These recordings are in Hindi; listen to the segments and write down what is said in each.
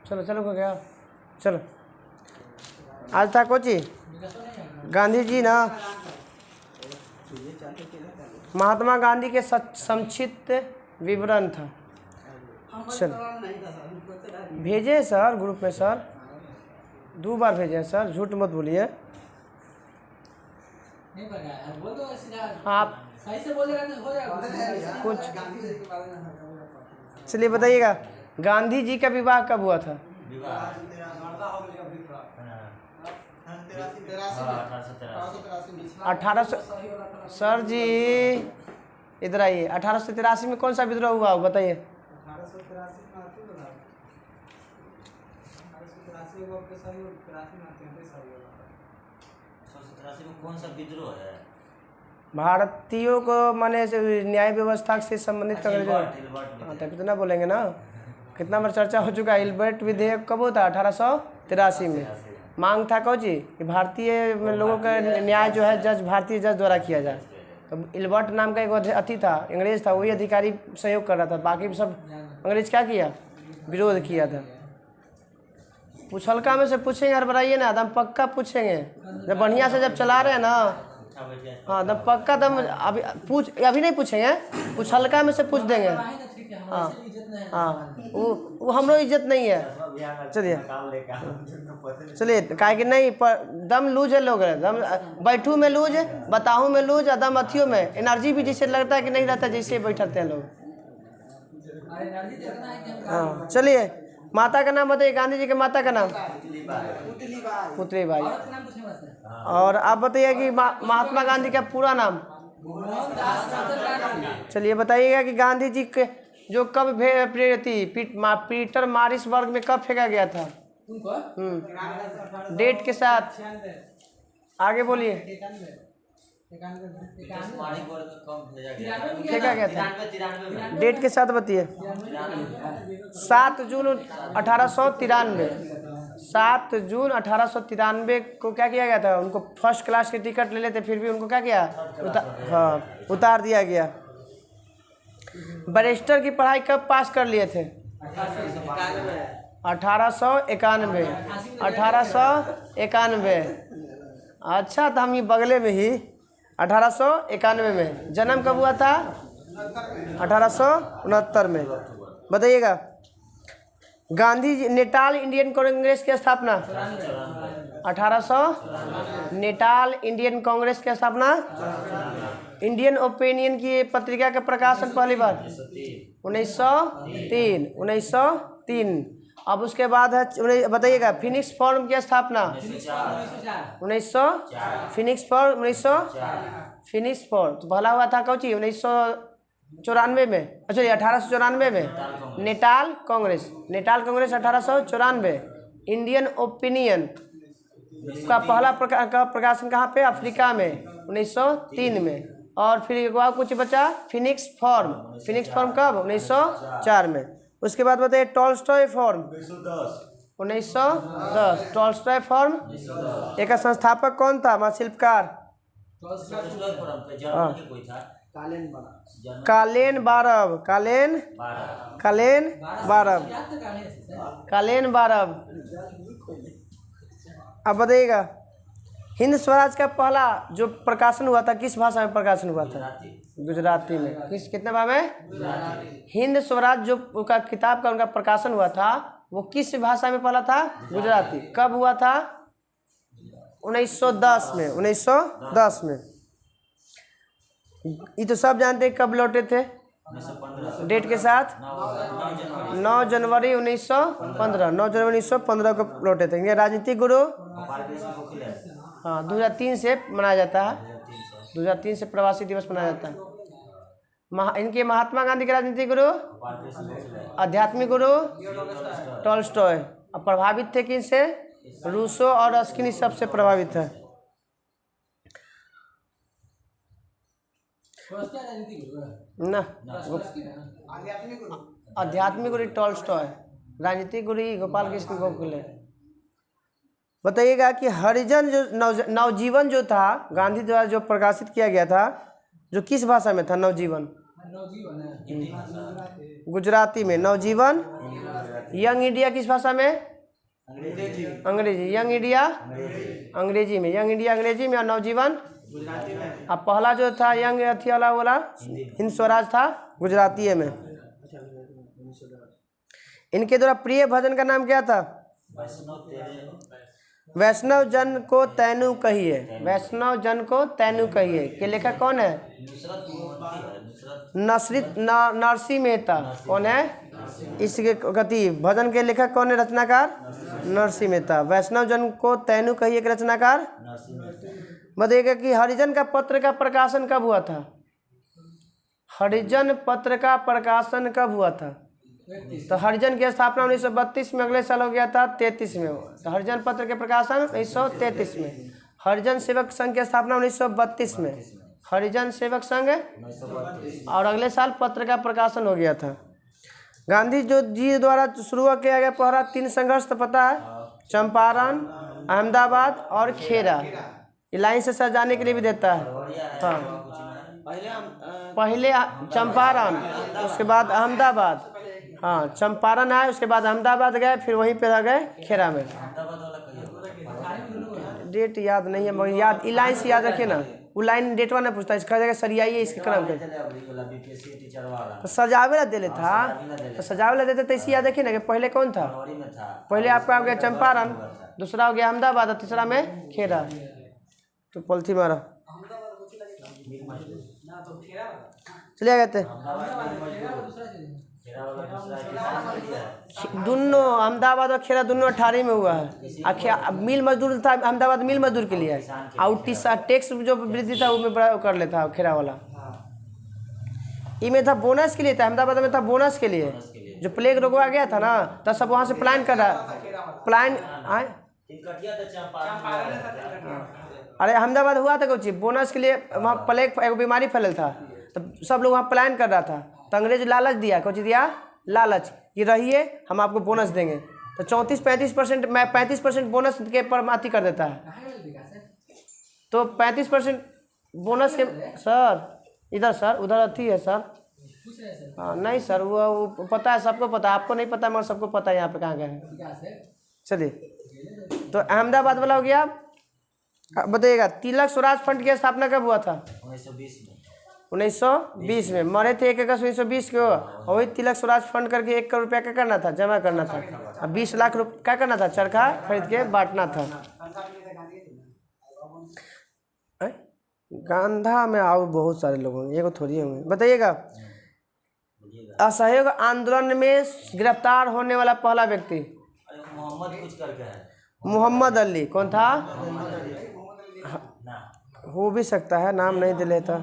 चलो चलो हो गया। चलो आज था कोची गांधी जी ना, महात्मा गांधी के संक्षिप्त विवरण था। चलो भेजे सर ग्रुप में, सर 2 बार भेजे हैं सर, झूठ मत बोलिए। आप सही से बोलेगा तो हो जाएगा कुछ। चलिए बताइएगा, गांधी जी का विवाह कब हुआ था? 1800। सर जी इधर आइए। 1883 में कौन सा विद्रोह हुआ हो बताइए? 1883 में कौन सा विद्रोह है? भारतीयों को माने न्याय व्यवस्था से संबंधित अंग्रेजों। हाँ तब कितना बोलेंगे ना, कितना बार चर्चा हो चुका है। इल्बर्ट विधेयक कब होता? 1883 में। मांग था कौन जी कि भारतीय लोगों का न्याय जो है जज, भारतीय जज द्वारा किया जाए। तो इल्बर्ट नाम का एक अति था, अंग्रेज था, वही अधिकारी सहयोग कर रहा था, बाकी सब अंग्रेज क्या किया? विरोध किया था। पुछलका में से पूछेंगे, हर बनाइए ना, दम पक्का पूछेंगे। जब बढ़िया से जब चला रहे हैं ना, हाँ दम पक्का दम अभी अभी नहीं पूछेंगे, पुछलका में से पूछ देंगे। हाँ हाँ वो हम लोग इज्जत नहीं है। चलिए काहे कि नहीं पर दम लूज है लोग, दम बैठू में लूज, बताहूँ में लूज, दम अथियों में एनर्जी भी जैसे लगता है कि नहीं रहता, जैसे बैठते हैं लोग। हाँ चलिए, माता का नाम बताइए, गांधी जी के माता का नाम? पुतली बाई। और आप बताइए कि महात्मा गांधी का पूरा नाम? चलिए बताइएगा कि गांधी जी के जो कब प्रेरित थी, पीटर मारिसबर्ग में कब फेंका गया था? डेट के साथ आगे बोलिए। फेंका गया था, डेट के साथ बताइए। 7 जून 1893। 7 जून 1893 को क्या किया गया था? उनको फर्स्ट क्लास की टिकट ले लेते, फिर भी उनको क्या किया? उतार दिया गया। बैरिस्टर की पढ़ाई कब पास कर लिए थे? 1891। 1891। अच्छा तो हम ये बगले में ही 1891 में। जन्म कब हुआ था? 1869 में। बताइएगा, गांधी जी नेटाल इंडियन कांग्रेस की स्थापना 1800। नेटाल इंडियन कांग्रेस की स्थापना। इंडियन ओपिनियन की पत्रिका का प्रकाशन पहली बार 1903। 1903। अब उसके बाद है बताइएगा, फिनिक्स फॉर्म की स्थापना 1900। Phoenix form 1900। फिनिक्स फॉर्म तो भला हुआ था कौची 1994 में, अच्छा 1894 में। Natal Congress, Natal Congress 1894। Indian opinion का पहला प्रकाशन कहाँ पे? अफ्रीका में 1903 में। और फिर एक बार कुछ बचा, फिनिक्स फॉर्म। फिनिक्स फॉर्म कब? 1904 में। उसके बाद बताइए, टॉल्स्टॉय फॉर्म 1910। टॉल्स्टॉय फॉर्म एक संस्थापक कौन था? शिल्पकार कालेन बारव। कालेन बारव। अब बताइएगा, हिंद स्वराज का पहला जो प्रकाशन हुआ था किस भाषा में प्रकाशन हुआ था? गुजराती में। कितने भाषा में? हिंद स्वराज जो उनका किताब का उनका प्रकाशन हुआ था वो किस भाषा में पहला था? गुजराती। कब हुआ था? 1910 में। 1910 में। ये तो सब जानते हैं। कब लौटे थे? डेट के साथ 9 जनवरी 1915। 9 जनवरी 1915 को लौटे थे। ये राजनीतिक गुरु, हाँ 2003 से मनाया जाता है। 2003 से प्रवासी दिवस मनाया जाता है। इनके महात्मा गांधी के राजनीतिक गुरु, आध्यात्मिक गुरु टॉल्स्टॉय। अब प्रभावित थे किनसे? रूसो और रस्किन सबसे प्रभावित है। ना आध्यात्मिक गुरु टॉल्स्टॉय, राजनीतिक गुरु गोपाल कृष्ण गोखले। बताइएगा कि हरिजन जो नवजीवन जो था गांधी द्वारा जो प्रकाशित किया गया था, जो किस भाषा में था? नवजीवन हिंदी भाषा, गुजराती में नवजीवन। यंग इंडिया किस भाषा में? अंग्रेजी, अंग्रेजी। यंग इंडिया अंग्रेजी में, यंग इंडिया अंग्रेजी में, और नवजीवन अब पहला जो था यंग अथी वाला बोला हिंद स्वराज था गुजराती में। इनके द्वारा प्रिय भजन का नाम क्या था? वैष्णव तेरे, वैष्णव जन को तैनू कहिए, वैष्णव जन को तैनू कहिए के लेखक कौन है? नुसरत मोहम्मदी है, नरसिंह मेहता। कौन है इसके गति भजन के लेखक? कौन है रचनाकार? नरसिंह मेहता। वैष्णव जन को तैनू कहिए के रचनाकार? बताइएगा कि हरिजन का पत्र का प्रकाशन कब हुआ था? हरिजन पत्र का प्रकाशन कब हुआ था? तो हरिजन की स्थापना 1932 में, अगले साल हो गया था 33 में। तो हरिजन पत्र के प्रकाशन 1933 में। हरिजन सेवक संघ की स्थापना 1932 में, हरिजन सेवक संघ, और अगले साल पत्र का प्रकाशन हो गया था। गांधी जी द्वारा शुरू किया गया पहला 3 संघर्ष तो पता है? चंपारण, अहमदाबाद और खेरा। ये लाइन से सजाने के लिए भी देता है। हाँ, पहले चंपारण, उसके बाद अहमदाबाद। हाँ, चंपारण आए, उसके बाद अहमदाबाद गए, फिर वहीं पे रह गए खेरा में। डेट याद नहीं है मगर याद, ई लाइन से याद रखिए ना। वो लाइन डेटवा नहीं पूछता, इसका जगह सरियाइए इसके क्रम पे। तो सजावे ला दे था, तो सजावे ला देते तो इसी याद रखिए ना कि पहले कौन था? पहले आपका हो गया चंपारण, दूसरा हो गया अहमदाबाद, और तीसरा में खेरा। तो पॉलिथी मारा, चलिए गए थे दोनों। अहमदाबाद और खेरा दोनों 18 में हुआ है। मिल मजदूर था अहमदाबाद, मिल मजदूर के लिए, और टैक्स जो वृद्धि था वो में बड़ा कर लेता खेरा वाला। इमें था बोनस के लिए था, अहमदाबाद में था बोनस के लिए। जो प्लेग रोग आ गया था ना, तब सब वहाँ से प्लान कर रहा, प्लान आए। अरे अहमदाबाद हुआ था कुछ बोनस के लिए, वहाँ प्लेग एक बीमारी फैलल था, तो सब लोग वहाँ प्लान कर रहा था। तो अंग्रेज लालच दिया, कुछ दिया लालच कि रहिए हम आपको बोनस देंगे। तो 34-35% मैं 35% बोनस के परमाती कर देता है। तो 35% बोनस के सर इधर, सर उधर अथी है सर। हाँ नहीं सर, वो पता है, सबको पता है, आपको नहीं पता मगर सबको पता है यहाँ पे कहाँ गए हैं। चलिए, तो अहमदाबाद वाला हो गया। बताइएगा तिलक स्वराज फंड की स्थापना कब हुआ था? 1920 में। मरे थे 1 अगस्त 1920 को। और वही तिलक स्वराज फंड करके 1 करोड़ रुपया क्या करना था? जमा करना था। अब 20 लाख रुपया क्या करना था? चरखा खरीद के बांटना था। गांधा में आओ बहुत सारे लोग होंगे, एगो थोड़ी होंगे। बताइएगा असहयोग आंदोलन में गिरफ्तार होने वाला पहला व्यक्ति? मोहम्मद कुछ करके है, मोहम्मद अली। कौन था? हो भी सकता है, नाम नहीं दे लेता।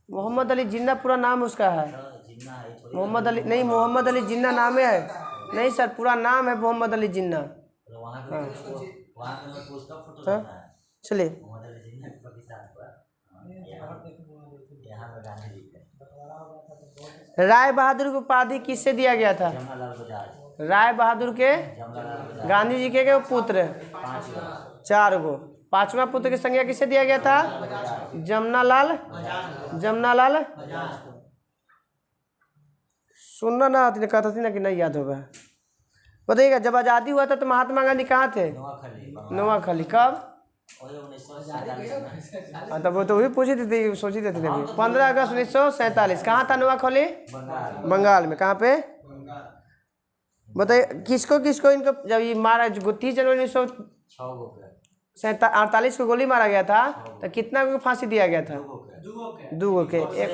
मोहम्मद अली जिन्ना पूरा नाम उसका है। मोहम्मद अली नहीं, मोहम्मद अली जिन्ना नाम है। नहीं सर, पूरा नाम है मोहम्मद अली जिन्ना। चलिए, राय बहादुर की उपाधि किससे दिया गया था? राय बहादुर के गांधी जी के पुत्र 4 गो। 5वां पुत्र की संज्ञा किससे दिया गया था? जमनालाल। जमनालाल सुनना ना आती, कहता थी ना कि नहीं याद होगा। बताइएगा जब आज़ादी हुआ था तो महात्मा गांधी कहाँ थे? नोआखली। कब? तब वो तो वही पूछी थी, सोची थी 15 अगस्त 1947। कहाँ था नोआखली? बंगाल में। कहाँ पे? बताइए किसको किसको इनको जब ये मारा? 30 जनवरी 1948 को गोली मारा गया था, तो कितना को फांसी दिया गया था? 2 गो के। एक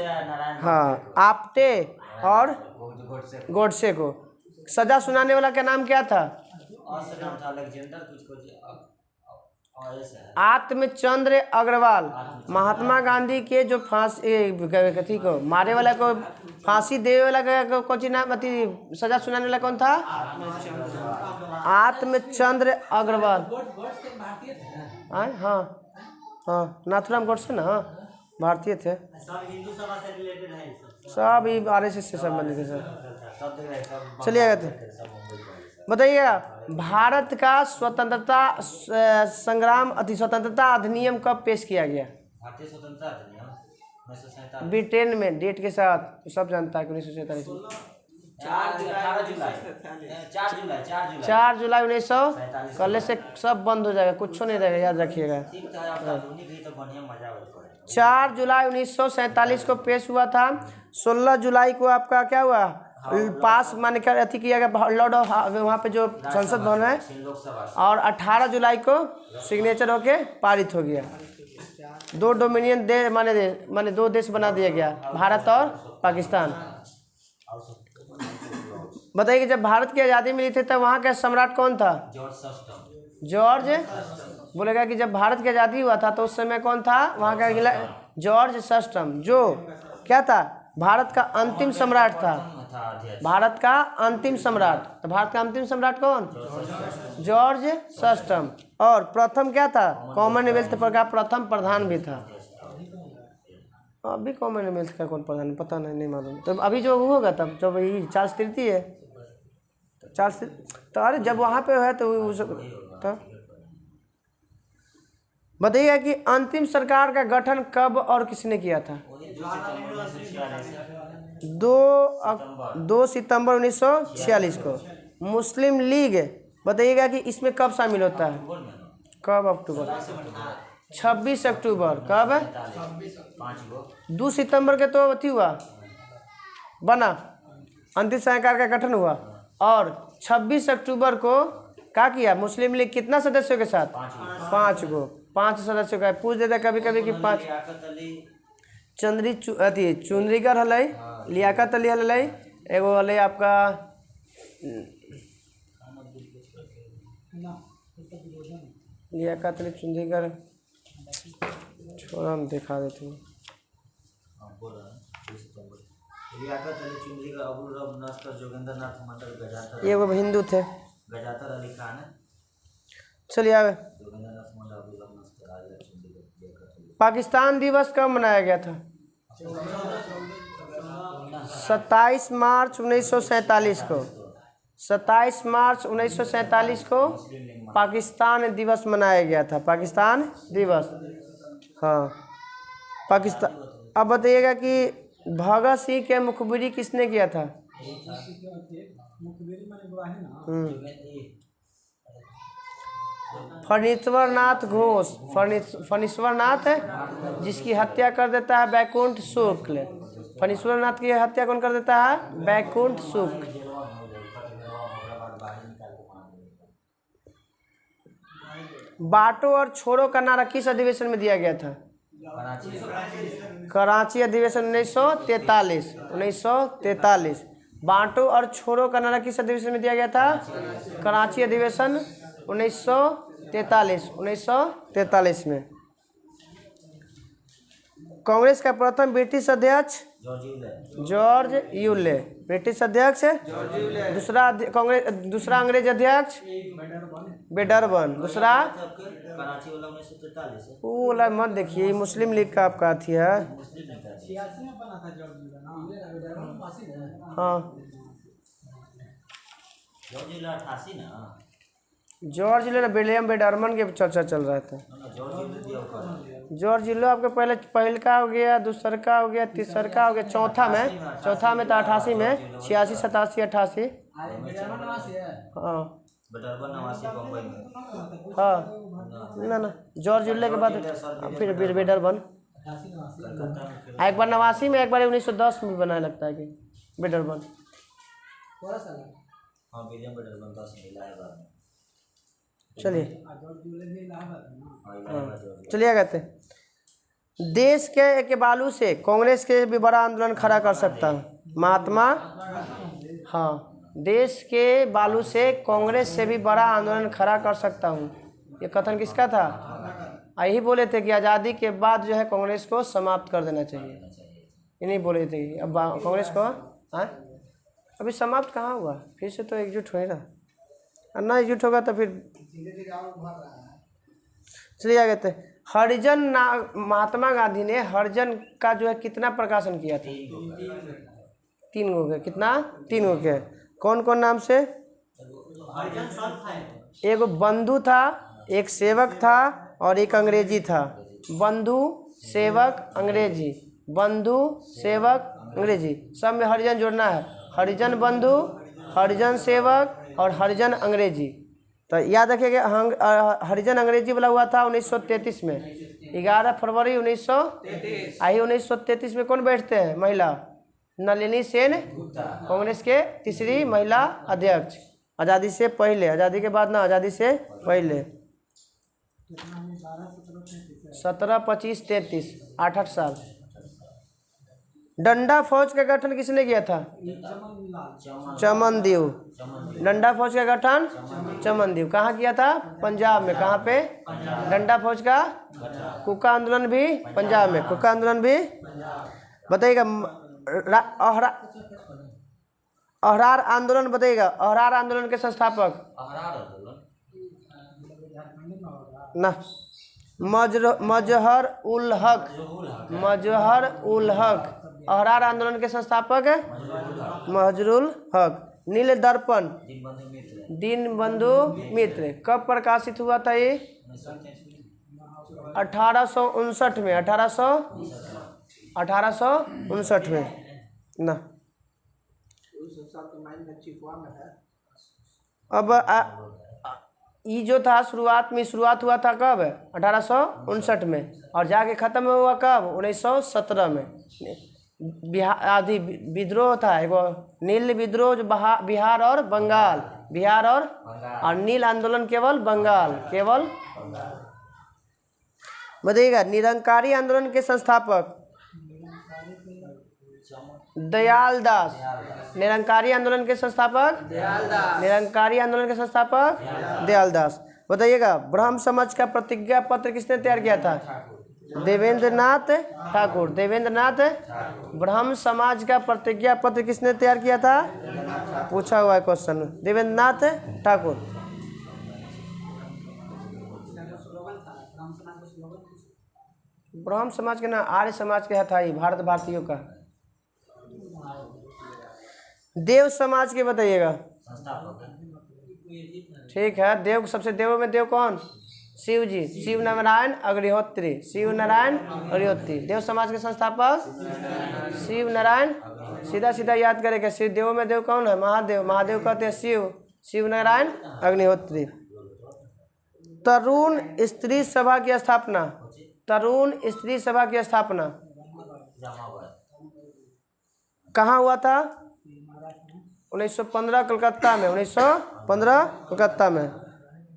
हाँ, आपटे और गोडसे को। सजा सुनाने वाला का नाम क्या था? आत्मचंद्र अग्रवाल। महात्मा गांधी के जो फांसी को मारे वाला को फांसी देने वाला को कौन नाम अति सजा सुनाने वाला कौन था? आत्मचंद्र अग्रवाल। हाँ हाँ, नाथुराम गोडसे ना भारतीय थे। सब ये RSS से संबंधित है सर। चलिए आगे बताइएगा भारत का स्वतंत्रता संग्राम स्वतंत्रता अधिनियम कब पेश किया गया? भारतीय स्वतंत्रता अधिनियम 1947 ब्रिटेन में डेट के साथ तो सब जानता है कि 1947 में 4 जुलाई 4 जुलाई 1900 कल से सब बंद हो जाएगा, कुछ नहीं रहेगा, याद रखिएगा। ठीक था यार, कानूनी भी तो बढ़िया मजा हो पड़ेगा। 4 जुलाई 1947 को पेश हुआ था। 16 जुलाई को आपका क्या हुआ, पास मान कर अथी किया गया लॉर्ड ऑफ, वहाँ पे जो संसद भवन है, लोकसभा और 18 जुलाई को सिग्नेचर होके पारित हो गया। 2 डोमिनियन माने 2 देश बना दिया गया, भारत और पाकिस्तान। बताइए कि जब भारत की आज़ादी मिली थी तब वहाँ का सम्राट कौन था? जॉर्ज बोलेगा कि जब भारत की आज़ादी हुआ था तो उस समय कौन था वहाँ का? जॉर्ज सस्टम, जो क्या था, भारत का अंतिम सम्राट था, भारत का अंतिम सम्राट। तो भारत का अंतिम सम्राट कौन? जॉर्ज सस्टम। और प्रथम क्या था? कॉमनवेल्थ का प्रथम प्रधान भी था। अभी कॉमनवेल्थ का कौन प्रधान पता नहीं मालूम। तो अभी जो होगा तब जब वही चार्ल्स तृतीय है, चार्ल्स तो अरे जब वहाँ पे है तो बताइएगा कि अंतिम सरकार का गठन कब और किसने किया था? 2 सितंबर 1946 को। मुस्लिम लीग बताइएगा कि इसमें कब शामिल होता है? कब? अक्टूबर 26 अक्टूबर। कब? 2 सितंबर के तो अथी हुआ, बना, अंतिम सरकार का गठन हुआ। और 26 अक्टूबर को क्या किया मुस्लिम लीग? कितना सदस्यों के साथ? 5 गो, 5 सदस्यों का। पूछ देता कभी कभी कि 5 चुंद्रीकर हल, लियाकत अली हल, एगो हल आपका लियाकत अली चुंद्रीकर, छोड़ा हम दिखा देते हैं। ये वो हिंदू थे, गजातर अली खान है। चलिए आगे। पाकिस्तान दिवस कब मनाया गया था? 27 मार्च 1947 को। 27 मार्च 1947 को पाकिस्तान दिवस मनाया गया था। पाकिस्तान दिवस, हाँ पाकिस्तान। अब बताइएगा कि भगत सिंह के मुखबिरी किसने किया था? फणीश्वर नाथ घोष। फणीश्वर नाथ है जिसकी हत्या कर देता है बैकुंठ शुक्ल। फणीश्वर नाथ की हत्या कौन कर देता है? बैकुंठ शुक्ल। बांटो और छोड़ो का नारा किस अधिवेशन में दिया गया था? कराची अधिवेशन 1943। 1943। बांटो और छोड़ो का नारा किस अधिवेशन में दिया गया था? कराची अधिवेशन 1943। 1943 में। कांग्रेस का प्रथम ब्रिटिश अध्यक्ष जॉर्ज यूले, ब्रिटिश अध्यक्ष। दूसरा अंग्रेज अध्यक्ष बेडरबन। दूसरा वो वाला मत देखिए, मुस्लिम लीग का आपका अथी है। हाँ जॉर्ज यूले, विलियम बेडरमन के चर्चा चल रहा था। जॉर्ज यूले आपके पहले का हो गया, दूसर का हो गया, तीसर का हो गया, चौथा में तो 88 में, 86, 87, 88। हाँ हाँ ना जॉर्ज यूले के बाद फिर बेडरबन। एक बार 89 में, एक बार 1910 में बनाया लगता है कि बेडरबन। चलिए चलिए कहते देश के बालू से कांग्रेस के भी बड़ा आंदोलन खड़ा कर सकता हूँ महात्मा। हाँ देश के बालू से कांग्रेस से भी बड़ा आंदोलन खड़ा कर सकता हूँ, ये कथन किसका था? यही बोले थे कि आज़ादी के बाद जो है कांग्रेस को समाप्त कर देना चाहिए। ये नहीं बोले थे कि अब कांग्रेस को अभी समाप्त कहाँ हुआ, फिर से तो एकजुट हो ही रहा, और ना एकजुट होगा तो फिर। चलिए आगे थे हरिजन महात्मा गांधी ने हरिजन का जो है कितना प्रकाशन किया था? 3 गो के। कितना? 3 गो के। कौन कौन नाम से? एक बंधु था, एक सेवक था और एक अंग्रेजी था। बंधु, सेवक, अंग्रेजी। बंधु सेवक अंग्रेजी, सब में हरिजन जोड़ना है। हरिजन बंधु, हरिजन सेवक और हरिजन अंग्रेजी। तो याद रखिएगा हरिजन अंग्रेजी वाला हुआ था 1933 में, 11 फरवरी 1933। आई 1933 में कौन बैठते हैं? महिला नलिनी सेन, कांग्रेस के तीसरी महिला अध्यक्ष, आज़ादी से पहले, आज़ादी के बाद ना, आज़ादी से पहले। 17, 25, 33, 8 साल। डंडा फौज का गठन किसने किया था? चमनदेव। डंडा फौज का गठन चमनदेव। कहाँ किया था? पंजाब में। कहाँ पे? डंडा फौज का। कुका आंदोलन भी पंजाब में। कुका आंदोलन भी बताइएगा। अहरार आंदोलन बताइएगा। अहरार आंदोलन के संस्थापक ना, मजहर उल हक। मजहर उल हक। अहरार आंदोलन के संस्थापक मजहरुल हक। नील दर्पण दीनबंधु मित्र कब प्रकाशित हुआ था? ये 1859 में। 1859 में ना। अब ये जो था शुरुआत हुआ था कब? 1859 में। और जाके ख़त्म हुआ कब? 1917 में। बिहार आदि विद्रोह था, एगो नील विद्रोह जो बिहार और बंगाल, बिहार और नील आंदोलन केवल बंगाल, केवल। बताइएगा निरंकारी आंदोलन के संस्थापक दयाल दास। निरंकारी आंदोलन के संस्थापक निरंकारी आंदोलन के संस्थापक दयाल दास। बताइएगा ब्रह्म समाज का प्रतिज्ञा पत्र किसने तैयार किया था? देवेंद्रनाथ ठाकुर। देवेंद्रनाथ। ब्रह्म समाज का प्रतिज्ञा पत्र किसने तैयार किया था? पूछा हुआ है क्वेश्चन। देवेंद्रनाथ ठाकुर। ब्रह्म समाज के ना, आर्य समाज के था, भारत भारतीयों का। देव समाज के बताइएगा। ठीक है। देव सबसे देवों में देव कौन? शिव जी। शिव नारायण अग्निहोत्री। शिव नारायण अग्निहोत्री देव समाज के संस्थापक शिव नारायण। सीधा सीधा याद करेंगे। शिव देवों में देव कौन है? महादेव। महादेव कहते हैं शिव। शिव नारायण अग्निहोत्री। तरुण स्त्री सभा की स्थापना। तरुण स्त्री सभा की स्थापना कहाँ हुआ था? 1915 कलकत्ता में। 1915 कलकत्ता में।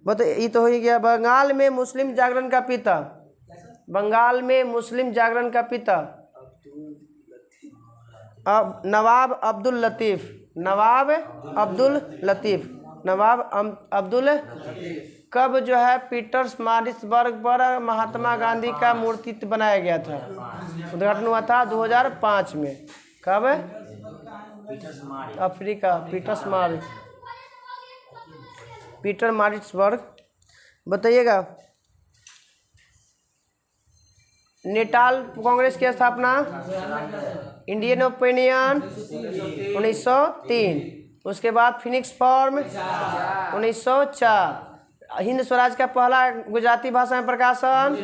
बताइए ये तो हो ही गया। बंगाल में मुस्लिम जागरण का पिता। बंगाल में मुस्लिम जागरण का पिता अब नवाब अब्दुल लतीफ़। नवाब अब्दुल लतीफ़। नवाब अब्दुल। कब जो है पीटर्सबर्ग पर महात्मा गांधी का मूर्ति बनाया गया था? उद्घाटन हुआ था 2005 में। कब? अफ्रीका। Peter Maritzburg. बताइएगा नेटाल कांग्रेस की स्थापना इंडियन ओपिनियन 1903। उसके बाद फिनिक्स फॉर्म 1904। हिंद स्वराज का पहला गुजराती भाषा में प्रकाशन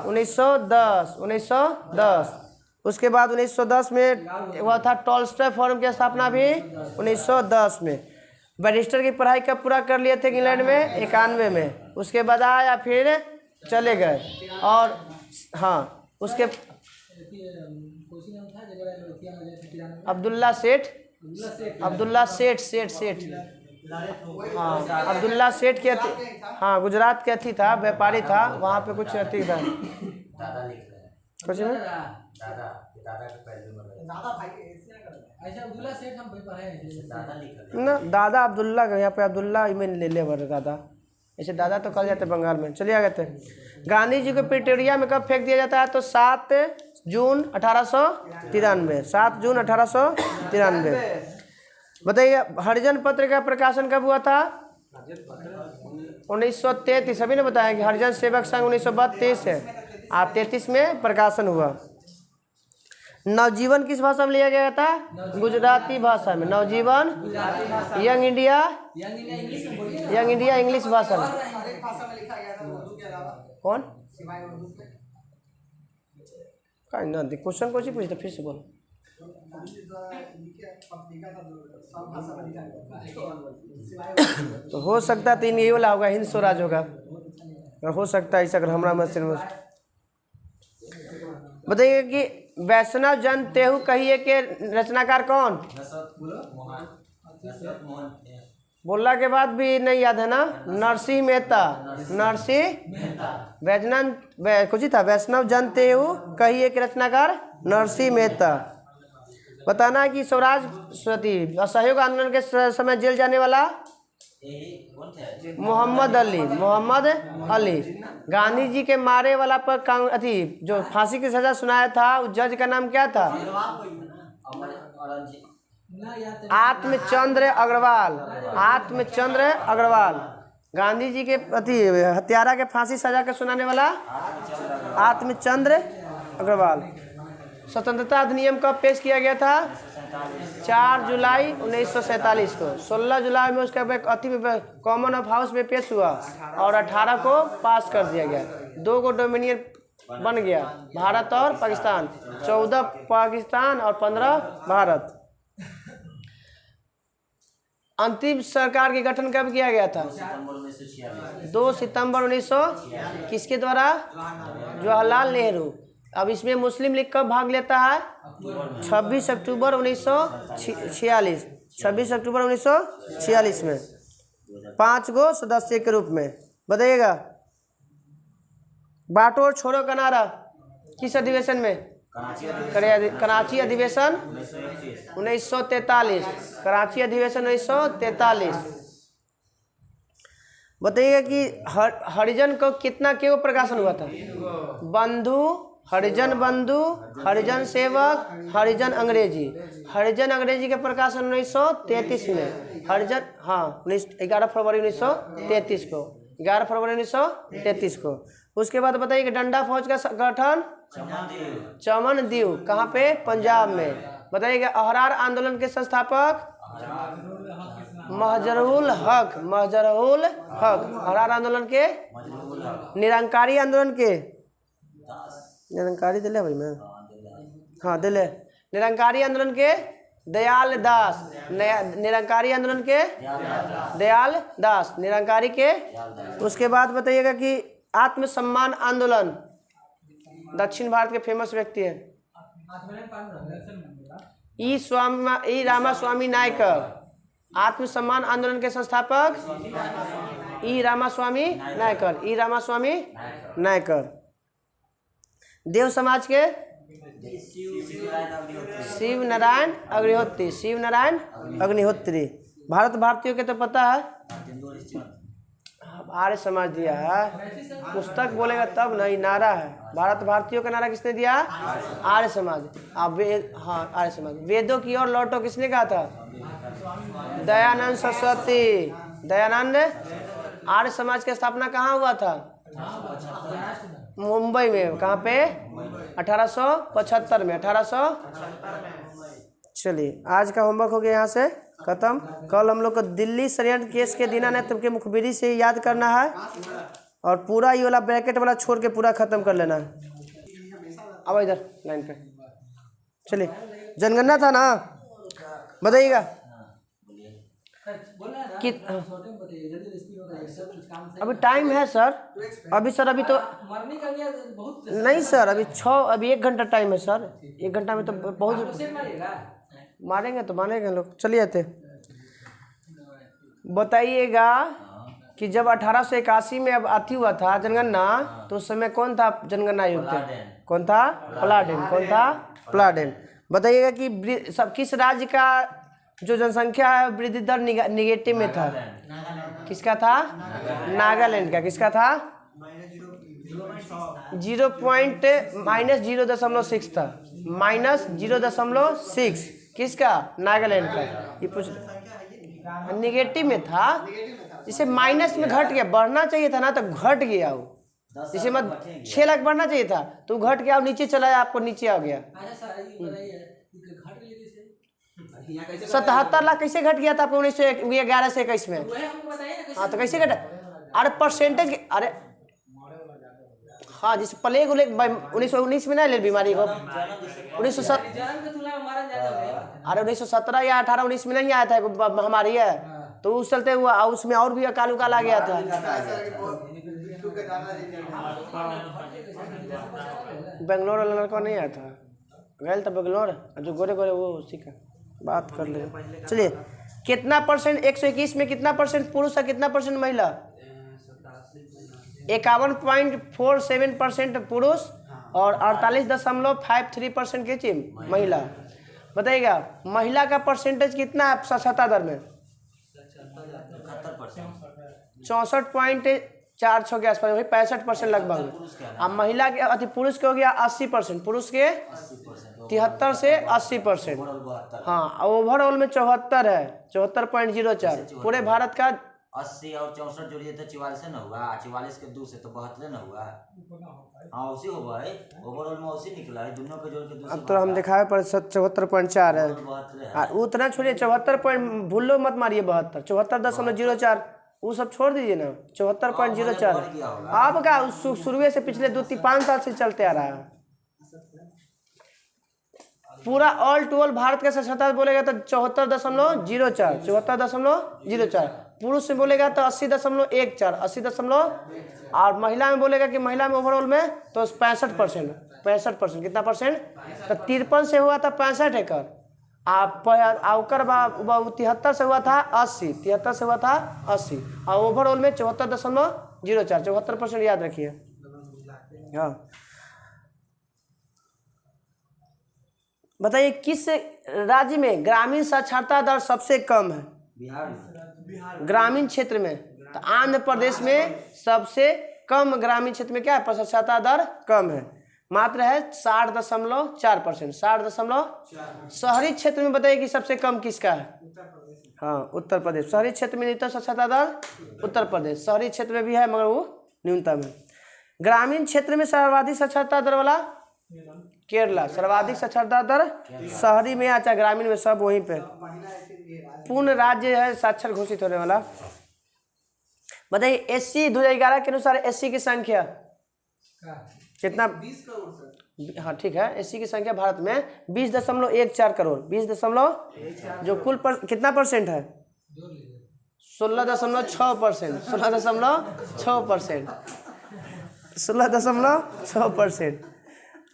1910। उसके बाद 1910 में हुआ था टॉल्स्टॉय फॉरम की स्थापना भी 1910 में। बैरिस्टर की पढ़ाई कब पूरा कर लिए थे इंग्लैंड में? 91 में। उसके बाद आया फिर चले गए। और हाँ उसके अब्दुल्ला सेठ। हाँ अब्दुल्ला सेठ के हाँ गुजरात के अथी था, व्यापारी था। वहाँ पे कुछ अथी था कुछ में ना। दादा अब्दुल्ला यहाँ पे अब्दुल्ला में ले बर दादा, ऐसे दादा तो कल जाते बंगाल में। चलिए आगे थे। गांधी जी को प्रिटोरिया में कब फेंक दिया जाता है? तो 7 जून 1893। 7 जून 1893। बताइए हरिजन पत्र का प्रकाशन कब हुआ था? 1933। अभी ने बताया कि हरिजन सेवक संघ 1932 है। 33 में प्रकाशन हुआ। नवजीवन किस भाषा में लिया गया था? गुजराती भाषा में। नवजीवन यंग इंडिया इंग्लिश भाषा में। कौन? कहीं ना क्वेश्चन को पूछते फिर से बोलो। तो हो सकता है 3 यही वाला होगा, हिंद स्वराज होगा, और हो सकता है ऐसा अगर हमारा मत बताइए कि वैष्णव जन तेहु कहिए के रचनाकार कौन? बोलने के बाद भी नहीं याद है ना? नरसिंह मेहता। नरसिंह वैजनाथ कुछ ही था। वैष्णव जन तेहु कहिए के रचनाकार नरसिंह मेहता। बताना है कि स्वराज असहयोग आंदोलन के समय जेल जाने वाला मोहम्मद अली। गांधी जी के मारे वाला पर जो फांसी की सजा सुनाया था उस जज का नाम क्या था? आत्मचंद्र अग्रवाल। गांधी जी के हत्यारा के फांसी सजा के सुनाने वाला आत्मचंद्र अग्रवाल। स्वतंत्रता अधिनियम कब पेश किया गया था? 4 जुलाई 1947 को। 16 जुलाई में उसका कॉमन ऑफ हाउस में पेश हुआ और 18 को पास कर दिया गया। 2 को डोमिनियन बन गया, भारत और पाकिस्तान। 14 पाकिस्तान और 15 भारत। अंतिम सरकार के गठन कब किया गया था? 2 सितंबर 1900 किसके द्वारा? जवाहरलाल नेहरू। अब इसमें मुस्लिम लीग कब भाग लेता है? 26 अक्टूबर 1946। 26 अक्टूबर 1946 में 5 गो सदस्य के रूप में। बताइएगा बांटो और छोड़ो का नारा किस अधिवेशन में? कराची अधिवेशन 1943। कराची अधिवेशन 1943। बताइएगा कि हरिजन को कितना क्यों प्रकाशन हुआ था? बंधु, हरिजन बंधु, हरिजन सेवक, हरिजन अंग्रेजी। हरिजन अंग्रेजी के प्रकाशन 1933 में। हरिजन 11 फरवरी 1933 को। 11 फरवरी 1933 को। उसके बाद बताइए कि डंडा फौज का गठन चमनदीव कहाँ पे? पंजाब में। बताइएगा अहरार आंदोलन के संस्थापक महजरूल हक। अहरार आंदोलन के निरंकारी आंदोलन के निरंकारी दिले भाई मैं दिले। निरंकारी आंदोलन के दयाल दास। निरंकारी आंदोलन के दयाल दास। निरंकारी के। उसके बाद बताइएगा कि आत्मसम्मान आंदोलन दक्षिण भारत के फेमस व्यक्ति है ई रामास्वामी नायकर। आत्मसम्मान आंदोलन के संस्थापक ई रामास्वामी नायकर। देव समाज के शिव नारायण अग्निहोत्री। भारत भारतीयों के तो पता है, आर्य समाज दिया है। पुस्तक बोलेगा तब नहीं, नारा है। भारत भारतीयों का नारा किसने दिया? आर्य समाज। आर्य समाज। वेदों की ओर लौटो किसने कहा था? दयानंद सरस्वती। दयानंद। आर्य समाज की स्थापना कहाँ हुआ था? मुंबई में। कहाँ पे? 1875 में। 1800। चलिए आज का होमवर्क हो गया यहाँ से खत्म। कल हम लोग को दिल्ली षड्यंत्र केस के दीनानाथ के मुखबिरी से याद करना है और पूरा ये वाला ब्रैकेट वाला छोड़ के पूरा खत्म कर लेना है। अब इधर लाइन पे चलिए। जनगणना था ना, बताइएगा कि अभी टाइम है सर। अभी तो नहीं सर, अभी 1 घंटा टाइम है सर। 1 घंटा में तो बहुत मारेंगे लोग। चलिए आते बताइएगा कि जब 1881 में अब अथी हुआ था जनगणना, तो उस समय कौन था जनगणना आयुक्त? कौन था? प्लाडेन। बताइएगा कि किस राज्य का जो जनसंख्या है वृद्धि दर निगेटिव में था? किसका था? नागालैंड का। किसका था? -0.6 था। -0.6 किसका? नागालैंड का। ये पूछ निगेटिव में था, इसे माइनस में घट गया। बढ़ना चाहिए था ना, तो घट गया वो। इसे मत 6 लाख बढ़ना चाहिए था तो घट गया, नीचे चला गया, आपको नीचे आ गया। 77 लाख कैसे घट गया था आपको 1911 से 21 में? हाँ तो कैसे घटा? अरे परसेंटेज अरे हाँ जिस प्लेग 1919 में ना ले बीमारी को 1907 अरे 1917 या 18-19 में नहीं आया था महामारी है तो उस चलते हुआ उसमें और भी अकाल उकाल आ गया था। बेंगलोर वाला लड़का नहीं आया था, गया था बेंगलोर, जो गोरे गोरे वो उसी का बात कर ले। चलिए कितना परसेंट 121 में कितना परसेंट पुरुष है कितना परसेंट महिला? 51.47% पुरुष और 48.53% की महिला। बताइएगा महिला का परसेंटेज कितना है साक्षरता दर में? 64.46 के आसपास, वही 65% लगभग। अब महिला के अति पुरुष के हो गया 80%, पुरुष के 73 से 80%। हाँ ओवरऑल में 74 है, 74.04 पूरे भारत का। 80 और 64 जोड़िए तो 44 न हुआ, 44 के 2 से तो 72 न हुआ। हाँ उसी होगा है, ओवरऑल में उसी निकला है, दोनों के जोड़ के 2 से। अब तो हम दिखाए पर 74.4 है। उतना छोड़िए 74 पॉइंट भूल लो मत मारिए 72, 74.04 वो सब छोड़ दीजिए ना, 74.04 आपका शुरू से पिछले 2-5 साल से चलते आ रहा है। पूरा ऑल टू ऑल भारत का साक्षरता बोलेगा तो 74.04, 74.04। पुरुष में बोलेगा तो 80.14, 80 और महिला में बोलेगा कि महिला में ओवरऑल में तो 65%। कितना परसेंट? तो 53 से हुआ था 65 एकड़, आप 73 से हुआ था 80, 73 से हुआ था 80 और ओवरऑल में 74.04, 74% याद रखिए। हाँ बताइए किस राज्य में ग्रामीण साक्षरता दर सबसे कम है? बिहार ग्रामीण क्षेत्र में तो आंध्र प्रदेश में सबसे कम ग्रामीण क्षेत्र में क्या है साक्षरता दर कम है, मात्र है 60.4%, 60. शहरी क्षेत्र में बताइए कि सबसे कम किसका है? हाँ उत्तर प्रदेश। शहरी क्षेत्र में न्यूनतम साक्षरता दर उत्तर प्रदेश, शहरी क्षेत्र में भी है मगर वो न्यूनतम है। ग्रामीण क्षेत्र में सर्वाधिक साक्षरता दर वाला केरला, सर्वाधिक साक्षरता दर शहरी में या चाहे ग्रामीण में सब वहीं पे पूर्ण राज्य है साक्षर घोषित होने वाला। बताइए एससी 2011 के अनुसार एससी की संख्या कितना? 20 करोड़। हाँ ठीक है, एससी की संख्या भारत में 20.14 करोड़, 20 जो कुल कितना परसेंट है? 16.6%, 16.6%, 16.6%।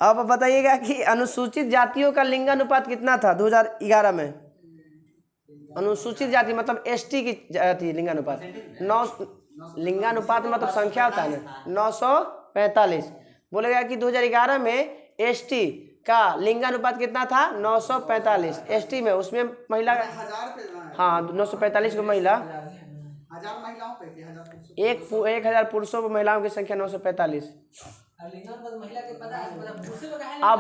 अब बताइएगा कि अनुसूचित जातियों का लिंगानुपात कितना था 2011 में? अनुसूचित जाति मतलब एसटी की जाति लिंगानुपात 9, लिंगानुपात मतलब संख्या होता है ना 945। बोलेगा कि 2011 में एसटी का लिंगानुपात कितना था? 945 एसटी में, उसमें महिला हाँ 945 को महिला, 1000 पुरुषों पर महिलाओं की संख्या 945। अब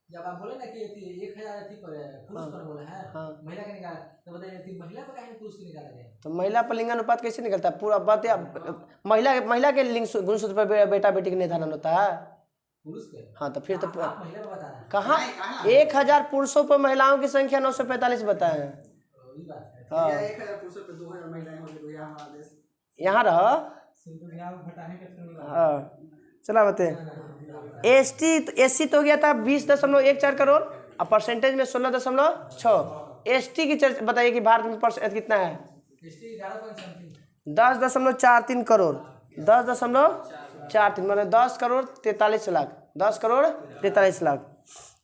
जब आप बोले ना कि 1000 पुरुष पर बोला है महिला का निकाला तो बताइए महिला पर काहे पुरुष की निकाला गया? तो महिला पर लिंगानुपात कैसे निकलता है? पूरा बात महिला के लिंग गुणसूत्र पर बेटा बेटी का निर्धारण होता है पुरुष के। हाँ तो फिर तो महिला पर बता रहा है कहाँ 1000 पुरुषों पर महिलाओं की संख्या 945 बताए हैं। हाँ 1000 पुरुषों पर 2000 महिलाएं हो गई हमारा देश। यहाँ रहो हाँ चला बते एससी तो गया था 20.14 करोड़ और परसेंटेज में 16.6। एसटी की बताइए कि भारत में परसेंट कितना है? 10.43 करोड़, 10.43 मतलब 10 करोड़ 43 लाख, 10 करोड़ 43 लाख।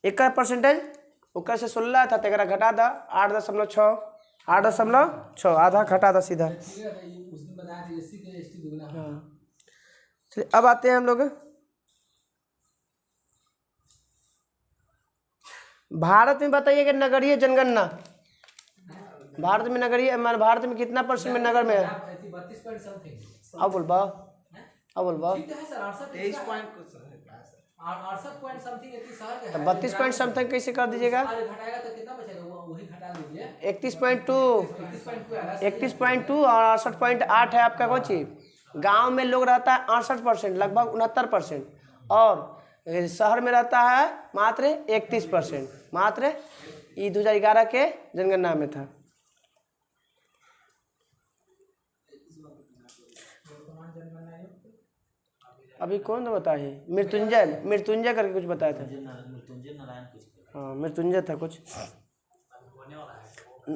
एक का परसेंटेज ऊपर से 16 था तेरा घटा था 8.6, 8.6 आधा घटा था सीधा। अब आते हैं हम लोग भारत में। बताइए कि नगरीय जनगणना भारत में भारत में कितना परसेंट में नगर में है? अब बोल बा 32 पॉइंट समथिंग कैसे कर दीजिएगा? 31.2 और 68.8 है आपका कोई चीज। गांव में लोग रहता है 68%, लगभग 69%, और शहर में रहता है मात्र 31%। मात्र ये 2011 के जनगणना में था। अभी कौन बताए? मृत्युंजय, मृत्युंजय करके कुछ बताया था। मृत्युंजय नारायण कुछ। हाँ मृत्युंजय था कुछ,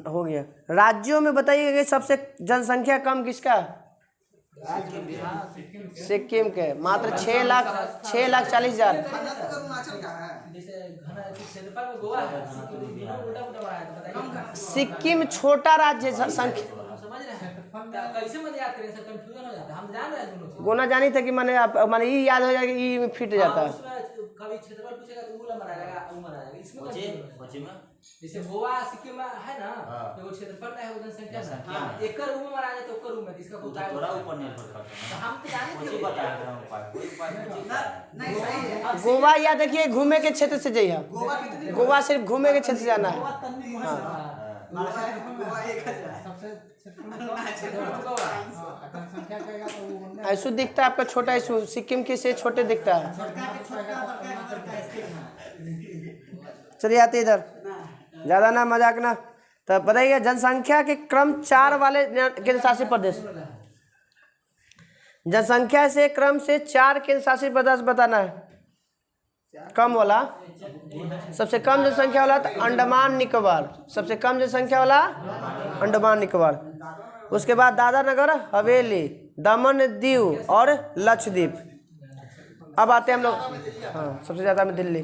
हो गया। राज्यों में बताइए कि सबसे जनसंख्या कम किसका? सिक्किम के, मात्र 6,40,000। जैसे क्षेत्रफल में गोवा है, उल्टा उल्टा बनाया है, बताइए। सिक्किम छोटा राज्य है, संख्या समझ रहे हैं? कैसे मत याद करें, सब कंफ्यूजन हो जाता है। हम जान रहे हैं दोनों चीज। गोना जानी था कि मैंने आप माने ई याद हो जाएगा, ई में फिट जाता है। उसमें कभी क्षेत्रफल पूछेगा तो उंगला मारा जाएगा, उ मारा जाएगा। इसमें बचे confusion बचे में जैसे गोवा सिक्किम में है ना, तो वो क्षेत्रफल का है, वो जनसंख्या में एकर उ में मारा जाए तो ओकर उ में, इसका वो तो उपाय थोड़ा ऊपर निर्भर करता है तो ना। हम तो जाने कुछ थे। बताया था उपाय, कोई उपाय नहीं है। गोवा या देखिए घूमे के क्षेत्र से जाइए, गोवा सिर्फ घूमे के क्षेत्र से जाना है। ऐसु दिखता है आपका छोटा, ऐसु सिक्किम के से छोटे दिखता है। चलिए आते इधर, ज़्यादा ना मजाक ना। तो बताइए जनसंख्या के क्रम 4 वाले केंद्र शासित प्रदेश, जनसंख्या से क्रम से 4 केंद्र शासित प्रदेश बताना है। कम वाला, सबसे कम जनसंख्या वाला तो अंडमान निकोबार, सबसे कम जनसंख्या वाला अंडमान निकोबार। उसके बाद दादरा नगर हवेली, दमन दीव और लक्षद्वीप। अब आते हैं हम लोग, हाँ सबसे ज़्यादा में दिल्ली।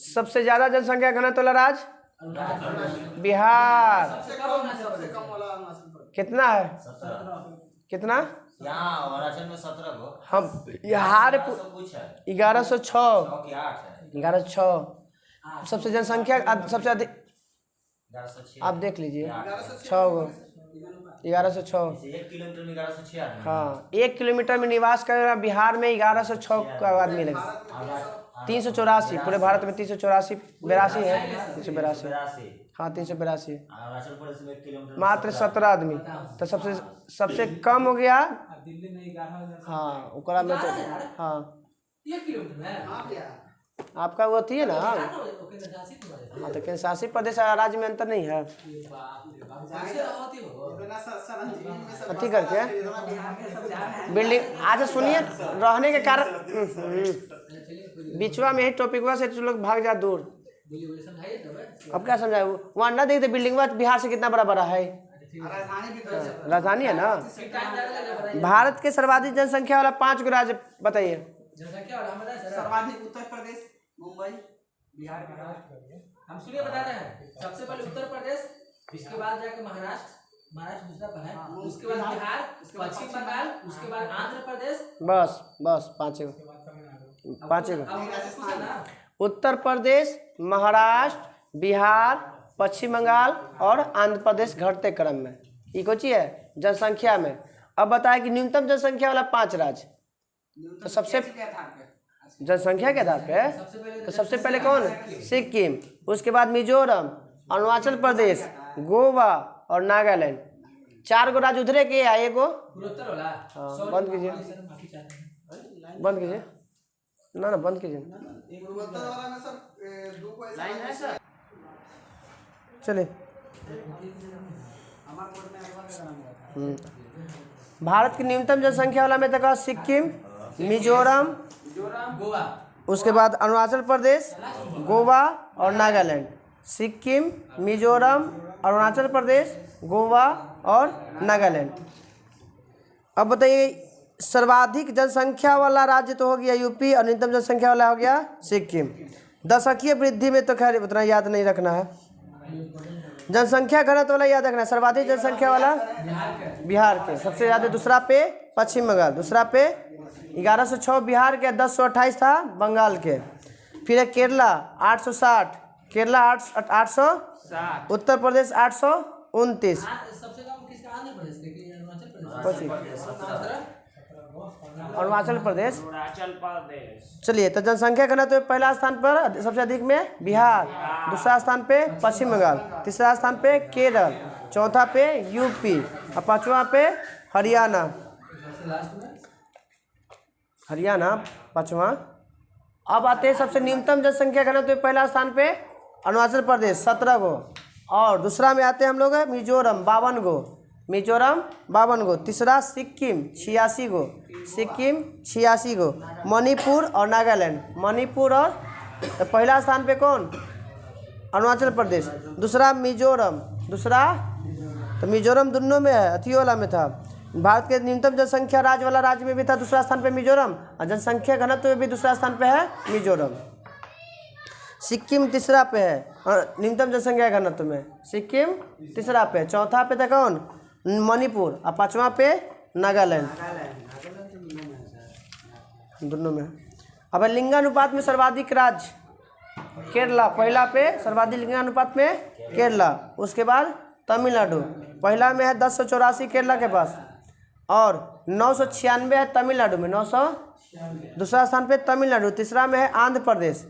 सबसे ज़्यादा जनसंख्या घनत्व वाला राज्य बिहार, कितना है? कितना? यहाँ अरुणाचल में 17 गो, हम बिहार कुछ है 1106, कि 8 है 1106 सबसे जनसंख्या सबसे अधिक। 1106। आप देख लीजिए 6 गो, 1106। 1 किलोमीटर में 1106 आदमी। हाँ 1 किलोमीटर में निवास कर रहा बिहार में 1106 का आदमी लगे। 384 पूरे भारत में 384 82 है, 382। 82। हाँ 382। अरुणाचल प्रदेश में 1 किलोमीटर मात्र 17 आदमी। तो सबसे कम हो गया। दिल्ली में 11 हाँ ओकरा में तो हाँ 1 किलोमीटर में आपका वो थी ना। हाँ ओके ना जासी तुम्हारे तो केंद्र शासित प्रदेश और राज्य में अंतर नहीं है। बाप रे बाप, कैसे होती हो अथी करके बिल्डिंग। अच्छा सुनिए, रहने के कारण बीचवा में ही टॉपिकवा से लोग भाग जा दूर। बोलिए बोलिए, समझाइए तब। अब क्या समझाए? वहाँ ना देखते बिल्डिंग बिहार से कितना बड़ा बड़ा है, राजधानी है ना। भारत के सर्वाधिक जनसंख्या वाला 5 गो राज्य बताइए। जनसंख्या और हम बताएं सर, सर्वाधिक उत्तर प्रदेश, मुंबई, बिहार के हम सुनिए बता रहे हैं। सबसे पहले उत्तर प्रदेश, इसके बाद जाके महाराष्ट्र, महाराष्ट्र दूसरा पर है, उसके बाद बिहार, पश्चिम बंगाल, उसके बाद आंध्र प्रदेश। बस 5 गो। अब पूछा ना, उत्तर प्रदेश, महाराष्ट्र, बिहार, पश्चिम बंगाल और आंध्र प्रदेश घटते क्रम में। ये कोची है जनसंख्या में। अब बताए कि न्यूनतम जनसंख्या वाला 5 राज्य। तो सबसे जनसंख्या के आधार पे तो सबसे पहले कौन? सिक्किम, उसके बाद मिजोरम, अरुणाचल प्रदेश, गोवा और नागालैंड। 4 गो राज्य उधरे के आए एगो। पूर्वोत्तर वाला हाँ बंद कीजिए, बंद कीजिए ना बंद कीजिए। चलिए भारत की न्यूनतम जनसंख्या वाला में तक सिक्किम, मिजोरम, गोवा, उसके बाद अरुणाचल प्रदेश, गोवा और नागालैंड। सिक्किम, मिजोरम, अरुणाचल प्रदेश, गोवा और नागालैंड। अब बताइए सर्वाधिक जनसंख्या वाला राज्य तो हो गया यूपी और न्यूनतम जनसंख्या वाला हो गया सिक्किम। दशकीय वृद्धि में तो खैर उतना याद नहीं रखना है। जनसंख्या घनत्व वाला याद रखना है। सर्वाधिक जनसंख्या वाला बिहार के सबसे ज़्यादा, दूसरा पे पश्चिम बंगाल, दूसरा पे 1106 बिहार के, 1028 था बंगाल के। फिर है केरला 860, केरला 800, उत्तर प्रदेश 829। सबसे कम किसका? आंध्र प्रदेश के, अरुणाचल प्रदेश, अरुणाचल प्रदेश। चलिए तो जनसंख्या घनत्व पहला स्थान पर सबसे अधिक में बिहार, दूसरा स्थान पे पश्चिम बंगाल, तीसरा स्थान पे केरल, चौथा पे यूपी और पांचवा पे हरियाणा। हरियाणा पांचवा। अब आते हैं सबसे न्यूनतम जनसंख्या घनत्व पहला स्थान पे अरुणाचल प्रदेश 17 गो, और दूसरा में आते हैं हम लोग मिजोरम 52 गो, मिजोरम 52 गो, तीसरा सिक्किम 86 गो, सिक्किम 86 गो, मणिपुर और नागालैंड, मणिपुर और तो पहला स्थान पे कौन, अरुणाचल प्रदेश, दूसरा मिजोरम, दूसरा तो मिजोरम दोनों में है, अथियो वाला में था। भारत के न्यूनतम जनसंख्या राज्य वाला राज्य में भी था दूसरा स्थान पे मिजोरम, और जनसंख्या घनत्व में भी दूसरा स्थान पे है मिजोरम। सिक्किम तीसरा पे है और न्यूनतम जनसंख्या घनत्व में, सिक्किम तीसरा पे, चौथा पे था कौन, मणिपुर, और पांचवा पे नागालैंड, दोनों में। अब लिंगानुपात में सर्वाधिक राज्य केरला, पहला पे सर्वाधिक लिंगानुपात में केरला, उसके बाद तमिलनाडु, पहला में है 1084 केरला के पास, और 996 है तमिलनाडु में, 900, दूसरा स्थान पे तमिलनाडु, तीसरा में है आंध्र प्रदेश,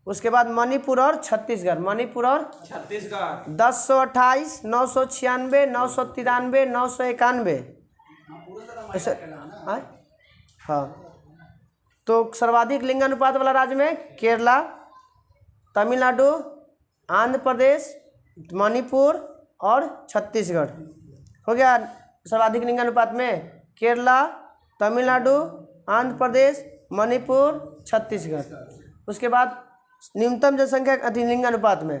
उसके बाद मणिपुर और छत्तीसगढ़, मणिपुर और छत्तीसगढ़ 1028, 996, 993, 991 ऐसे। हाँ, तो सर्वाधिक लिंगानुपात वाला राज्य में केरला, तमिलनाडु, आंध्र प्रदेश, मणिपुर और छत्तीसगढ़ हो गया। सर्वाधिक लिंगानुपात में केरला, तमिलनाडु, आंध्र प्रदेश, मणिपुर, छत्तीसगढ़। उसके बाद न्यूनतम जनसंख्या अति लिंगानुपात में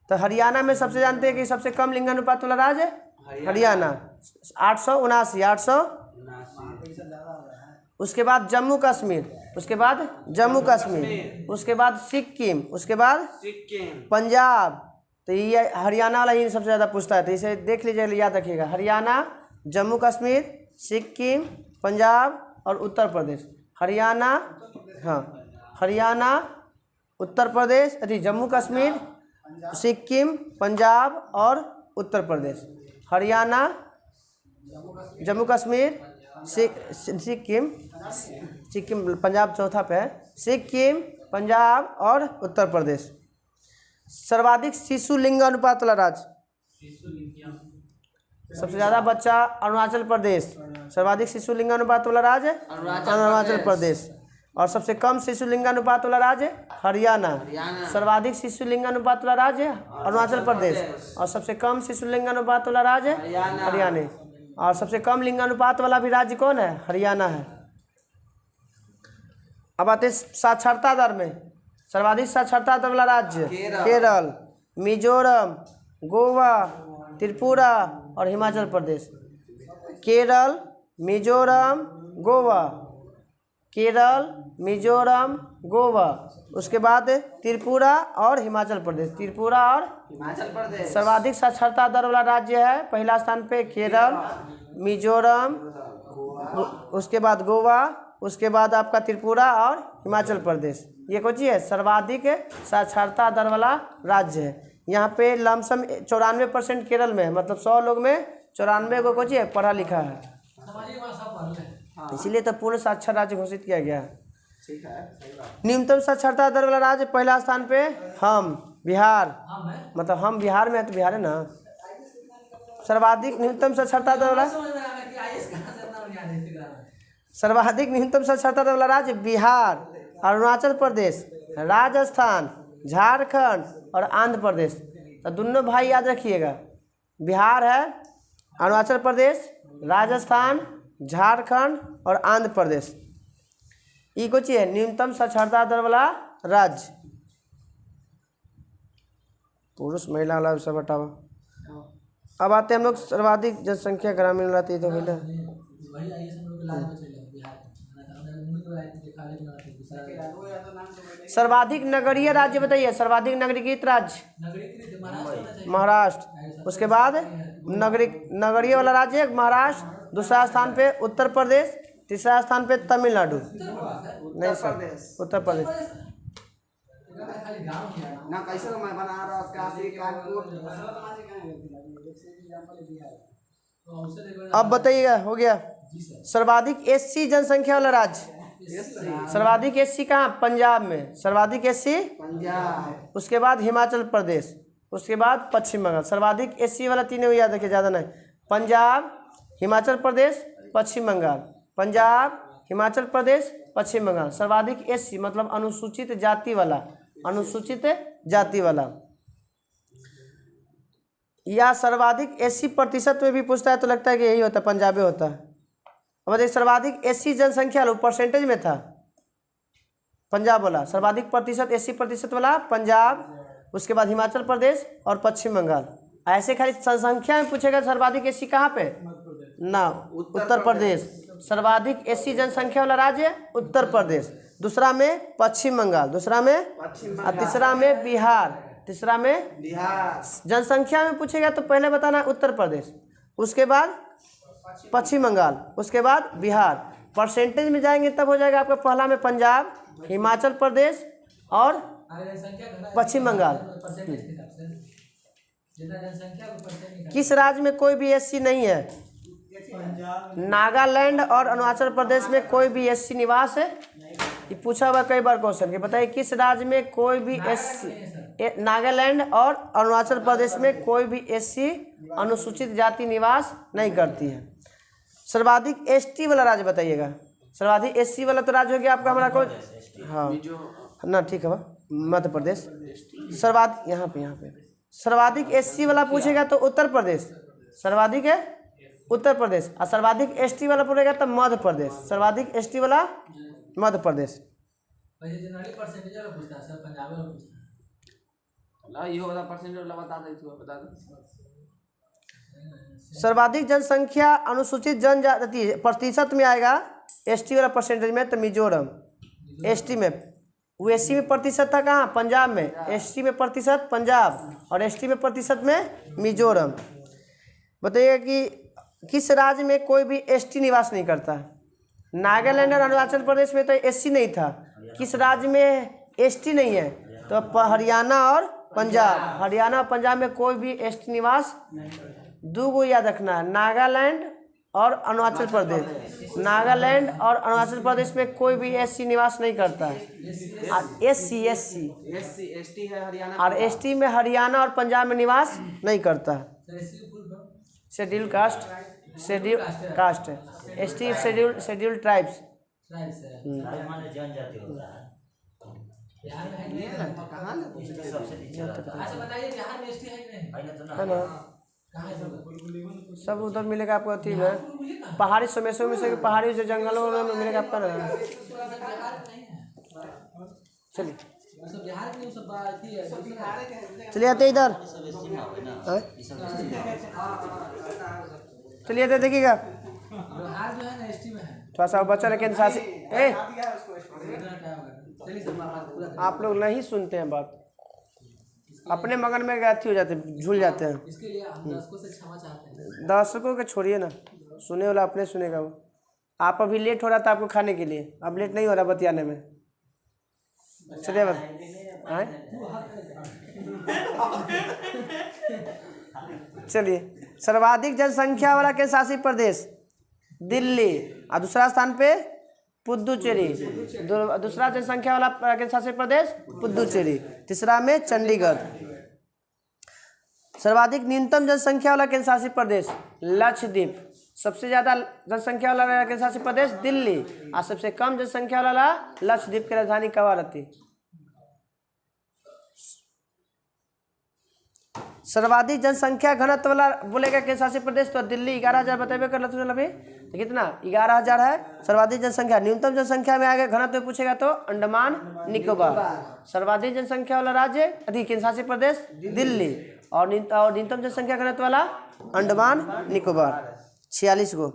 तो हरियाणा में सबसे जानते हैं कि सबसे कम लिंगानुपात वाला राज्य है हरियाणा, 879, 800। उसके बाद जम्मू कश्मीर, उसके बाद जम्मू कश्मीर, उसके बाद सिक्किम, उसके बाद पंजाब। तो ये हरियाणा वाला ही सबसे ज़्यादा पूछता है, तो इसे देख लीजिए, याद रखिएगा, हरियाणा, जम्मू कश्मीर, सिक्किम, पंजाब और उत्तर प्रदेश। हरियाणा, हाँ, हरियाणा, उत्तर प्रदेश, अरे जम्मू कश्मीर, सिक्किम, पंजाब और उत्तर प्रदेश। हरियाणा, जम्मू कश्मीर, सिक्किम, पंजाब चौथा पे है, सिक्किम, पंजाब और उत्तर प्रदेश। सर्वाधिक शिशु लिंगानुपात वाला राज्य, सबसे ज़्यादा बच्चा अरुणाचल प्रदेश, सर्वाधिक शिशु लिंगानुपात वाला राज्य अरुणाचल प्रदेश, और सबसे कम शिशु लिंगानुपात वाला राज्य हरियाणा, सर्वाधिक शिशु लिंगानुपात वाला राज्य अरुणाचल प्रदेश, और सबसे कम शिशु लिंगानुपात वाला राज्य हरियाणा, और सबसे कम लिंगानुपात वाला भी राज्य कौन है, हरियाणा है। अब आते साक्षरता दर में, सर्वाधिक साक्षरता दर वाला राज्य केरल, मिजोरम, गोवा, त्रिपुरा और हिमाचल प्रदेश। केरल, मिजोरम, गोवा, केरल, मिजोरम, गोवा, उसके बाद त्रिपुरा और हिमाचल प्रदेश, त्रिपुरा और हिमाचल प्रदेश। सर्वाधिक साक्षरता दर वाला राज्य है, पहला स्थान पे केरल, मिजोरम, उसके बाद गोवा, उसके बाद आपका त्रिपुरा और हिमाचल प्रदेश। ये कौन सी है, सर्वाधिक साक्षरता दर वाला राज्य है। यहाँ पे लमसम 94% केरल में है, मतलब 100 लोग में 94 को कौन सी है, पढ़ा लिखा है, इसीलिए तो पूर्ण साक्षर राज्य घोषित किया गया है। न्यूनतम साक्षरता दर वाला राज्य पहला स्थान पे हम बिहार, मतलब हम बिहार में है तो बिहार है ना। सर्वाधिक न्यूनतम साक्षरता दर वाला, सर्वाधिक न्यूनतम साक्षरता दर वाला राज्य बिहार, अरुणाचल प्रदेश, राजस्थान, झारखंड और आंध्र प्रदेश। तो दोनों भाई याद रखिएगा, बिहार है, अरुणाचल प्रदेश, राजस्थान, झारखंड और आंध्र प्रदेश। ये कुछ है न्यूनतम साक्षरता दर वाला राज्य। पुरुष महिला वाला सब हटावा। अब आते हैं हम लोग सर्वाधिक जनसंख्या ग्रामीण वाला, तो होगा सर्वाधिक नगरीय राज्य बताइए, सर्वाधिक नगरीकृत राज्य महाराष्ट्र, उसके बाद नगरीय वाला राज्य महाराष्ट्र, दूसरा स्थान पे उत्तर प्रदेश, तीसरा स्थान पे तमिलनाडु, नहीं सर उत्तर प्रदेश। ना कैसे मैं बना रहा काशी कानपुर। अब बताइएगा, हो गया। सर्वाधिक एससी जनसंख्या वाला राज्य, सर्वाधिक एससी कहाँ, पंजाब में, सर्वाधिक एससी पंजाब, उसके बाद हिमाचल प्रदेश, उसके बाद पश्चिम बंगाल। सर्वाधिक एससी वाला तीनों याद रखिए, ज़्यादा नहीं, पंजाब, हिमाचल प्रदेश, पश्चिम बंगाल, पंजाब, हिमाचल प्रदेश, पश्चिम बंगाल। सर्वाधिक एससी मतलब अनुसूचित जाति वाला, अनुसूचित जाति वाला। या सर्वाधिक 80% में भी पूछता है तो लगता है कि यही होता है, पंजाबे होता है। अब बताइए सर्वाधिक 80 जनसंख्या लो परसेंटेज में था, पंजाब वाला सर्वाधिक प्रतिशत 80% वाला पंजाब, उसके बाद हिमाचल प्रदेश और पश्चिम बंगाल। ऐसे खाली संख्या में पूछेगा सर्वाधिक 80 कहाँ पे ना, उत्तर प्रदेश। सर्वाधिक 80 जनसंख्या वाला राज्य उत्तर प्रदेश, दूसरा में पश्चिम बंगाल, दूसरा में और तीसरा में बिहार, तीसरा में बिहार। जनसंख्या में पूछेगा तो पहले बताना उत्तर प्रदेश, उसके बाद पश्चिम बंगाल, उसके बाद बिहार। परसेंटेज में जाएंगे तब हो जाएगा आपका पहला में पंजाब, हिमाचल प्रदेश और पश्चिम बंगाल। किस राज्य में कोई भी एससी नहीं है? नागालैंड और अरुणाचल प्रदेश में कोई भी एससी निवास है? ये पूछा हुआ कई बार क्वेश्चन कि बताइए किस राज्य में कोई भी एससी, नागालैंड और अरुणाचल प्रदेश में कोई भी एससी अनुसूचित जाति निवास नहीं करती है। सर्वाधिक एसटी वाला राज्य बताइएगा। सर्वाधिक एससी वाला तो राज्य हो गया आपका हमारा कोई, हाँ ना, ठीक है, मध्य प्रदेश। सर्वाधिक यहाँ पे सर्वाधिक एससी वाला पूछेगा तो उत्तर प्रदेश, सर्वाधिक है उत्तर प्रदेश, और सर्वाधिक एसटी वाला पूछेगा तो मध्य प्रदेश, सर्वाधिक एसटी वाला मध्य प्रदेश। सर्वाधिक जनसंख्या अनुसूचित जनजाति प्रतिशत में आएगा एसटी वाला परसेंटेज में तो मिजोरम। एसटी में वो एससी में प्रतिशत था कहाँ, पंजाब में, एसटी में प्रतिशत पंजाब और एसटी में प्रतिशत में मिजोरम। बताइएगा कि किस राज्य में कोई भी एसटी निवास नहीं करता? नागालैंड और अरुणाचल प्रदेश में तो एससी नहीं था, किस राज्य में एसटी नहीं है? तो हरियाणा और पंजाब, हरियाणा और पंजाब में कोई भी एसटी निवास, दो गो याद रखना, नागालैंड और अरुणाचल प्रदेश। नागालैंड और अरुणाचल प्रदेश में कोई भी एससी निवास नहीं करता है, एससी एसटी है हरियाणा और एसटी में हरियाणा और पंजाब में निवास नहीं करता है। शेड्यूल कास्ट, शेड्यूल कास्ट है, एसटी शेड्यूल ट्राइब्स। जनजाति होता है सबसे नीचे रहता है। अच्छा बताइए बिहार में एसटी है कि नहीं? है ना, कहाँ है सब? सब उधर मिलेगा आपको, अथी में पहाड़ी समेसों में से, पहाड़ी से जंगलों में मिलेगा आपका ना। चलिए चलिए आते इधर, चलिए आते देखिएगा। बिहार जो है ना एसटी में है। थोड़ा सा बच्चा लेकिन सासी आप लोग नहीं सुनते हैं बात, अपने मगन में अथी हो जाते हैं, झूल जाते हैं। इसके लिए हम दर्शकों से क्षमा चाहते हैं। दर्शकों के छोड़िए ना, सुने वाला अपने सुनेगा वो। आप अभी लेट हो रहा था आपको खाने के लिए, अब लेट नहीं हो रहा बतियाने में। चलिए बस चलिए। सर्वाधिक जनसंख्या वाला केंद्र शासित प्रदेश दिल्ली, और दूसरा स्थान पे पुदुचेरी। दूसरा जनसंख्या वाला केंद्र शासित प्रदेश पुदुचेरी, तीसरा में चंडीगढ़। सर्वाधिक न्यूनतम जनसंख्या वाला केंद्र शासित प्रदेश लक्षद्वीप। सबसे ज़्यादा जनसंख्या वाला केंद्र शासित प्रदेश दिल्ली, और सबसे कम जनसंख्या वाला लक्षद्वीप की राजधानी कवारत्ती। सर्वाधिक जनसंख्या घनत्व वाला बोलेगा केंद्र शासित प्रदेश तो दिल्ली 11,000 बताइए कर लेते अभी, तो कितना 11,000 है सर्वाधिक जनसंख्या। न्यूनतम जनसंख्या में आगे घनत्व में पूछेगा तो अंडमान निकोबार। सर्वाधिक जनसंख्या वाला राज्य अधिक केंद्र शासित प्रदेश दिल्ली, और न्यूनतम जनसंख्या घनत्व वाला अंडमान निकोबार 46 गो।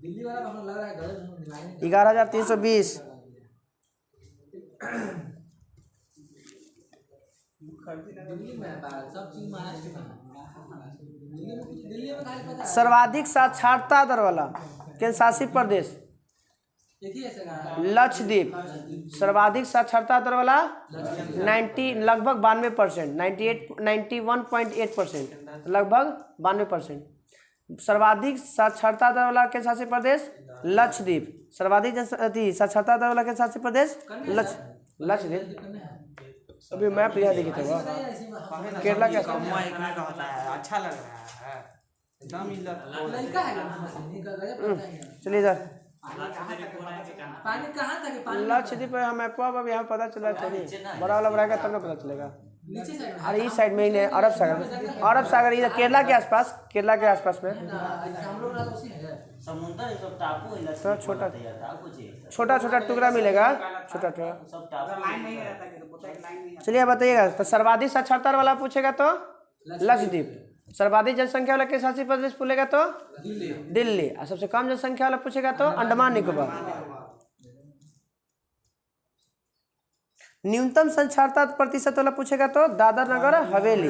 दिल्ली वाला हम लग रहा है गलत 11,320। दिल्ली में सब चीज महाराष्ट्र में दिल्ली में खाली पता है। सर्वाधिक साक्षरता दर वाला केंद्र शासित प्रदेश एक ही ऐसे का लक्षद्वीप। सर्वाधिक साक्षरता दर वाला 90 लगभग 92%, 91.8%, लगभग 92%। सर्वाधिक साक्षरता दर वाला केंद्र शासित प्रदेश लक्षद्वीप। सर्वाधिक साक्षरता दर वाला केंद्र शासित प्रदेश लक्षद्वीप। अभी मैप यहाँ देखी था केरला का अच्छा लग रहा है एकदम लड़का है चलिए इधर पानी कहाँ तक है? पानी लक्षद्वीप पे हम मैप अब यहाँ पता चला थोड़ी बड़ा वाला बढ़ाएगा तब ना पता चलेगा। नीचे साइड में अरे इस साइड में ही नहीं, अरब सागर इधर केरला के आसपास में। हम लोग रहा उसी है समुद्र ये सब टापू है, तो छोटा टापू चाहिए छोटा टुकड़ा मिलेगा, छोटा टुकड़ा। सब टापू लाइन नहीं रहता कि तो बोलता है कि लाइन नहीं है। चलिए बताइएगा, तो सर्वाधिक साक्षरता वाला पूछेगा तो लक्षद्वीप, सर्वाधिक जनसंख्या वाला किस शासित प्रदेश पूछेगा तो दिल्ली, और सबसे कम जनसंख्या वाला पूछेगा तो अंडमान निकोबार। न्यूनतम साक्षरता प्रतिशत वाला पूछेगा तो दादर नगर हवेली,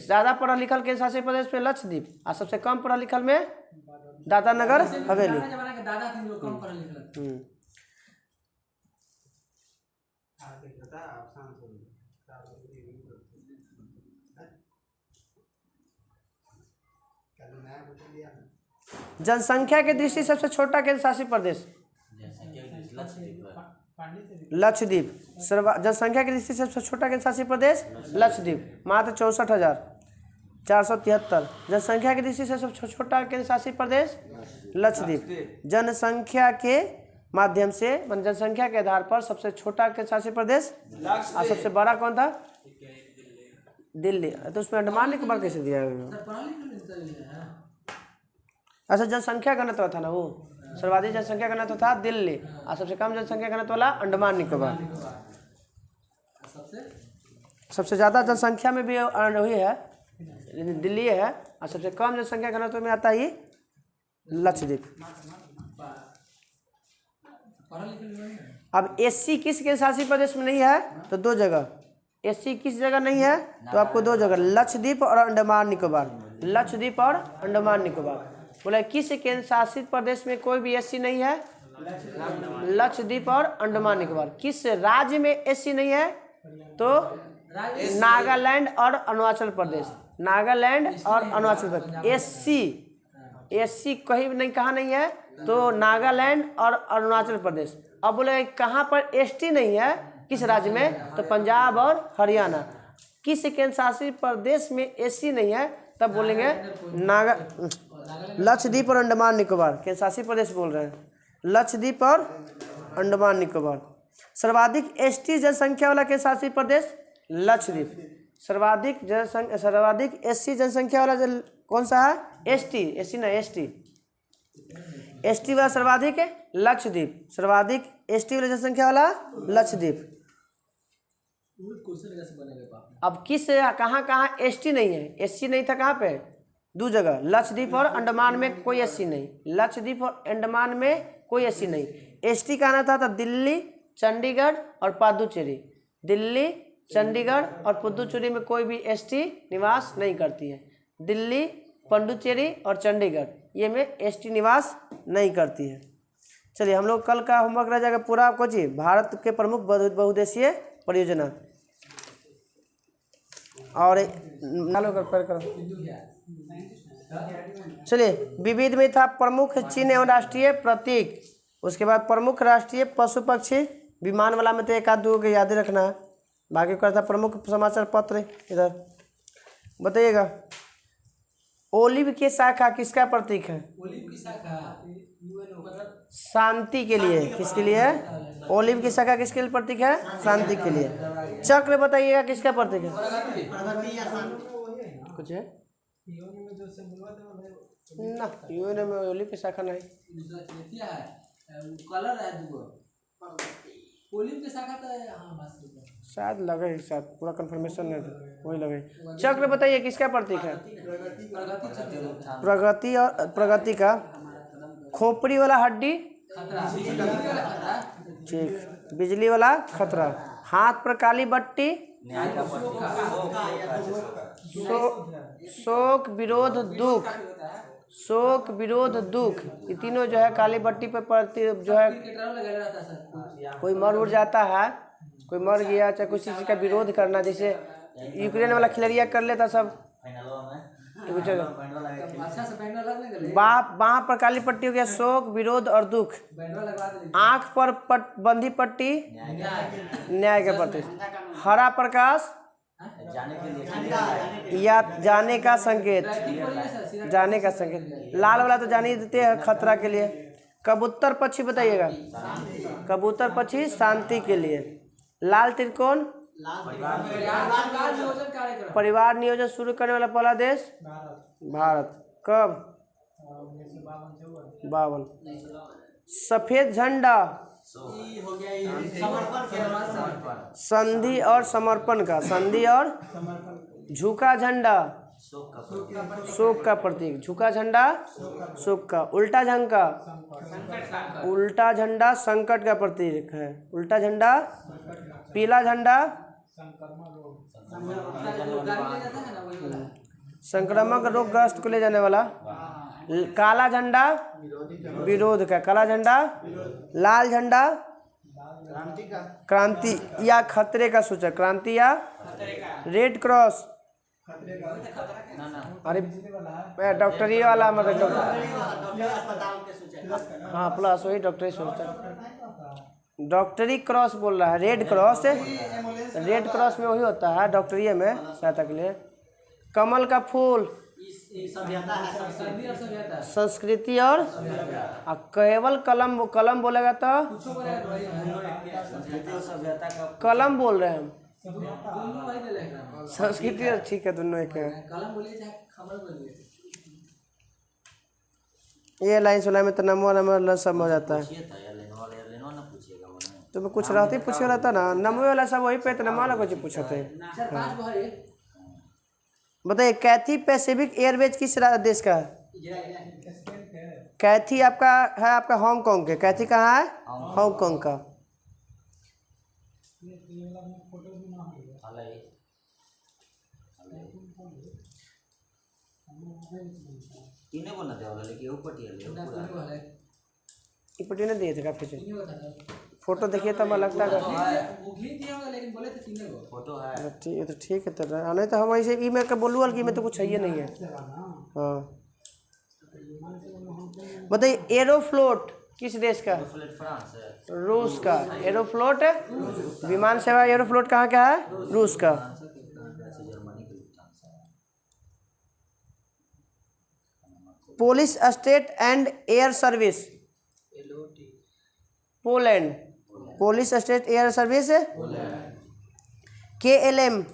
ज्यादा पढ़ा लिखल के शासित प्रदेश में लक्षद्वीप, और सबसे कम पढ़ा लिखल में दादर नगर हवेली। जमाना के दादा थे लोग कम पढ़े लिखे जनसंख्या की दृष्टि से सबसे छोटा केंद्र शासित प्रदेश लक्षद्वीप। जनसंख्या की दृष्टि से सबसे छोटा केंद्र शासित प्रदेश लक्षद्वीप, मात्र 64,473। जनसंख्या की दृष्टि से सबसे छोटा केंद्र शासित प्रदेश लक्षद्वीप। जनसंख्या के माध्यम से जनसंख्या के आधार पर सबसे छोटा केंद्र शासित प्रदेश, और सबसे बड़ा कौन था? दिल्ली। तो उसमें अंडमान निकोबार कैसे दिया है? अच्छा, जनसंख्या घनत्व था ना वो, सर्वाधिक जनसंख्या घनत्व था दिल्ली, और सबसे कम जनसंख्या घनत्व वाला अंडमान निकोबार। सबसे ज़्यादा जनसंख्या में भी वही है दिल्ली है, और सबसे कम जनसंख्या घनत्व में आता ही लक्षद्वीप। अब एससी किस के शासित प्रदेश में नहीं है? तो दो जगह। एससी किस जगह नहीं है? तो आपको दो जगह, लक्षद्वीप और अंडमान निकोबार। लक्षद्वीप और अंडमान निकोबार। बोला किस केंद्र शासित प्रदेश में कोई भी एससी नहीं है? लक्षद्वीप और अंडमान निकोबार। किस राज्य में एससी नहीं है? तो नागालैंड और अरुणाचल प्रदेश। नागालैंड और अरुणाचल प्रदेश। एससी कहीं नहीं, कहाँ नहीं है? तो नागालैंड और अरुणाचल प्रदेश। अब बोले कहाँ पर एसटी नहीं है, किस राज्य में? तो पंजाब और हरियाणा। किस केंद्र शासित प्रदेश में एससी नहीं है? तब बोलेंगे लक्षद्वीप और अंडमान निकोबार। केंद्र शासित प्रदेश बोल रहे हैं, लक्षद्वीप और अंडमान निकोबार। सर्वाधिक एसटी जनसंख्या वाला केंद्र शासित प्रदेश लक्षद्वीप। सर्वाधिक एससी जनसंख्या वाला कौन सा है? एसटी वाला सर्वाधिक है लक्षद्वीप। सर्वाधिक एसटी वाला जनसंख्या वाला लक्षद्वीप। अब किस कहाँ एसटी नहीं है? एससी नहीं था कहाँ पे? दो जगह, लक्षद्वीप और अंडमान में कोई एससी नहीं। लक्षद्वीप और अंडमान में कोई एससी नहीं। एसटी का आना था दिल्ली, चंडीगढ़ और पुदुचेरी। दिल्ली, चंडीगढ़ और पुदुचेरी में कोई भी एसटी निवास नहीं करती है। दिल्ली, पुदुचेरी और चंडीगढ़ ये में एसटी निवास नहीं करती है। चलिए, हम लोग कल का होमवर्क रह जाएगा पूरा कुछ ही, भारत के प्रमुख बहुउद्देशीय परियोजना। और चलिए, विविध में था प्रमुख चिन्ह एवं राष्ट्रीय प्रतीक। उसके बाद प्रमुख राष्ट्रीय पशु पक्षी। विमान वाला में तो एक आध दो को याद रखना है, बाकी का था प्रमुख समाचार पत्र। इधर बताइएगा, ओलिव की शाखा किसका प्रतीक है? ओलिव की शाखा शांति के लिए। किसके लिए? ओलिव की शाखा किसके लिए प्रतीक है? शांति के लिए। चक्र बताइएगा किसका प्रतीक है? कुछ है ना, यूएन में ओलिव की शाखा नहीं। कलर है दुगो ओलिव की शाखा तो हां बस शायद लगे, शायद पूरा कंफर्मेशन नहीं था, वही लगे। चक्र बताइए किसका प्रतीक है? प्रगति। और प्रगति का खोपड़ी वाला हड्डी ठीक, बिजली वाला खतरा। हाथ पर काली बट्टी शोक विरोध दुख। शोक विरोध दुख, ये तीनों जो है काली बट्टी पे पड़ती जो है। कोई मर उड़ जाता है, कोई मर गया, चाहे कुछ चीज़ का विरोध करना, जैसे यूक्रेन वाला खिलरिया कर लेता सब। बाह पर काली पट्टी हो गया शोक विरोध और दुख। आँख पर बंधी पट्टी न्याय के प्रतीक। हरा प्रकाश या जाने का संकेत, जाने का संकेत। लाल वाला तो जान ही देते हैं खतरा के लिए। कबूतर पक्षी बताइएगा। कबूतर पक्षी शांति के लिए। लाल त्रिकोण परिवार नियोजन कार्यक्रम परिवार नियोजन शुरू करने वाला पहला देश भारत। कब? 52। सफेद झंडा संधि और समर्पण का, संधि और झुका झंडा शोक का प्रतीक, झुका झंडा शोक का। उल्टा झंडा, उल्टा झंडा संकट का प्रतीक है, उल्टा झंडा। पीला झंडा संक्रामक रोग ग्रस्त को ले जाने वाला। काला झंडा विरोध का, काला झंडा। लाल झंडा क्रांति या खतरे का सूचक, क्रांति या। रेड क्रॉस, अरे डॉक्टरी वाला मतलब हाँ प्लस वही डॉक्टरी सोचता। डॉक्टरी क्रॉस बोल रहा है, रेड क्रॉस, रेड क्रॉस में वही होता है डॉक्टरी में सहायता के लिए। कमल का फूल संस्कृति और केवल कलम, कलम बोलेगा तो कलम बोल रहे हैं हम, संस्कृति और ठीक है दोनों एक है। ये लाइन सुनाई में तो नंबर सब हो जाता है। तो मैं कुछ रहते पूछे रहता ना, नमो वाला सब वही पे तो नमो वाला कुछ पूछते हैं। बताइए कैथी पैसिफिक एयरवेज किस देश का है? कैथी आपका है, आपका हांगकांग के। कैथी कहाँ है? हांगकांग का। पट्टी नहीं दिए थे काफी फोटो देखिए तब लगता है ठीक है। तो ठीक है तो नहीं तो हम ऐसे ई में का बोलूँ कि में तो कुछ है नहीं है। हाँ बताइए एरोफ्लोट किस देश का? रूस का। एरोफ्लोट विमान सेवा, एरोफ्लोट कहाँ का है? रूस का। Polish state and air service Poland, Polish state air service KLM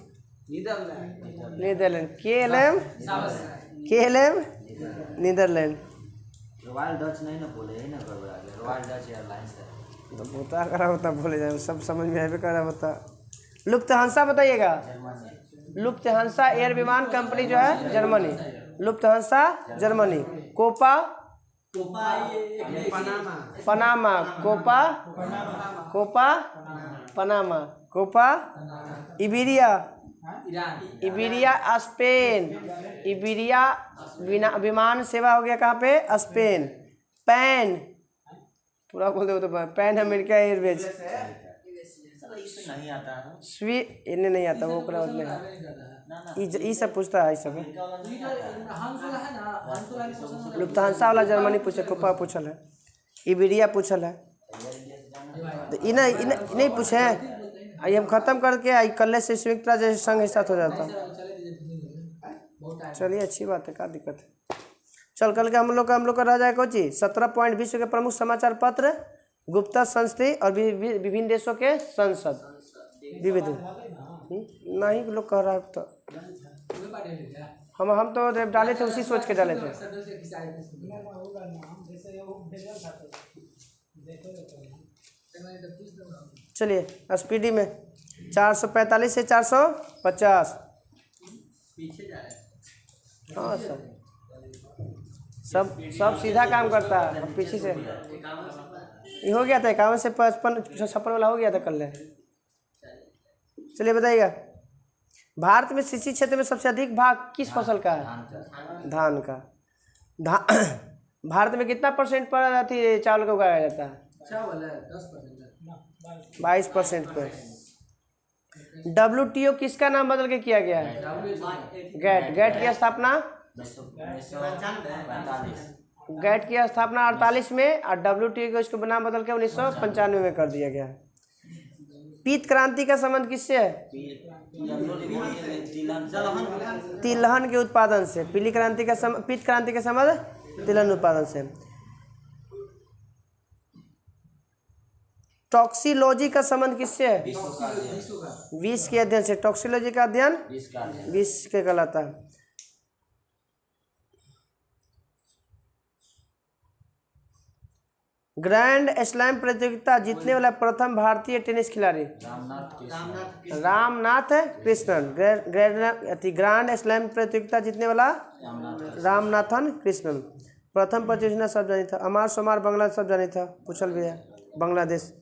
Netherlands, KLM Netherlands. Royal Dutch नहीं ना बोले, है ना गड़बड़ा गया। रॉयल डच एयरलाइंस है तो बता करा होता बोले जाए सब समझ में आए करा होता। लुफ्थहांसा बताइएगा। लुफ्थहांसा एयर विमान कंपनी जो है Germany, Lufthansa Germany. Copa Panama, Copa Panama. Copa Iberia, Iberia Spain. Iberia विमान सेवा हो गया कहाँ पे? स्पेन। पैन पूरा बोल दो तो पैन अमेरिका एयरवेज। नहीं आता है स्वी इन्हें नहीं आता वो ये सब पूछता है सब। लुफ्थहांसा वाला जर्मनी पूछे, कोपा पूछल है, इबेरिया पूछल है। तो इन्हें पूछे आई हम खत्म करके आई कल से संयुक्त राज्य संघ साथ हो जाता। चलिए अच्छी बात है, क्या दिक्कत है। चल कल के हम लोग का रह जाए कोची 17 पॉइंट विश्व के प्रमुख समाचार पत्र, गुप्ता संस्कृति और विभिन्न देशों के संसद विविध नहीं लोग कह रहा है। तो हम तो जब डाले थे उसी सोच के डाले थे। चलिए स्पीडी में 445 से 450। हाँ सब सीधा काम करता है। पीछे से ये हो गया था 51 से 55 56 वाला हो गया था कल। चलिए बताइएगा भारत में कृषि क्षेत्र में सबसे अधिक भाग किस फसल का है? धान का। भारत में कितना % पर चावल का उगाया जाता है? 22% पे। WTO किसका नाम बदल के किया गया है? गैट की स्थापना 48 में और WTO को इसको नाम बदल के 1995 में कर दिया गया है। पीत क्रांति का संबंध किससे है? तिलहन के उत्पादन से। पीत क्रांति का संबंध तिलहन उत्पादन से। टॉक्सिलॉजी का संबंध किससे है? विश्व का अध्ययन, विष के अध्ययन से। टॉक्सिलॉजी का अध्ययन विश्व का अध्ययन। विष के कहलाता है। ग्रैंड स्लैम प्रतियोगिता जीतने वाला प्रथम भारतीय टेनिस खिलाड़ी रामनाथ कृष्णन। ग्रैंड स्लैम प्रतियोगिता जीतने वाला रामनाथन कृष्णन। प्रथम परियोजना सब जानी था। अमार सोमार बांग्लादेश सब जानी था, पूछल भी है। बांग्लादेश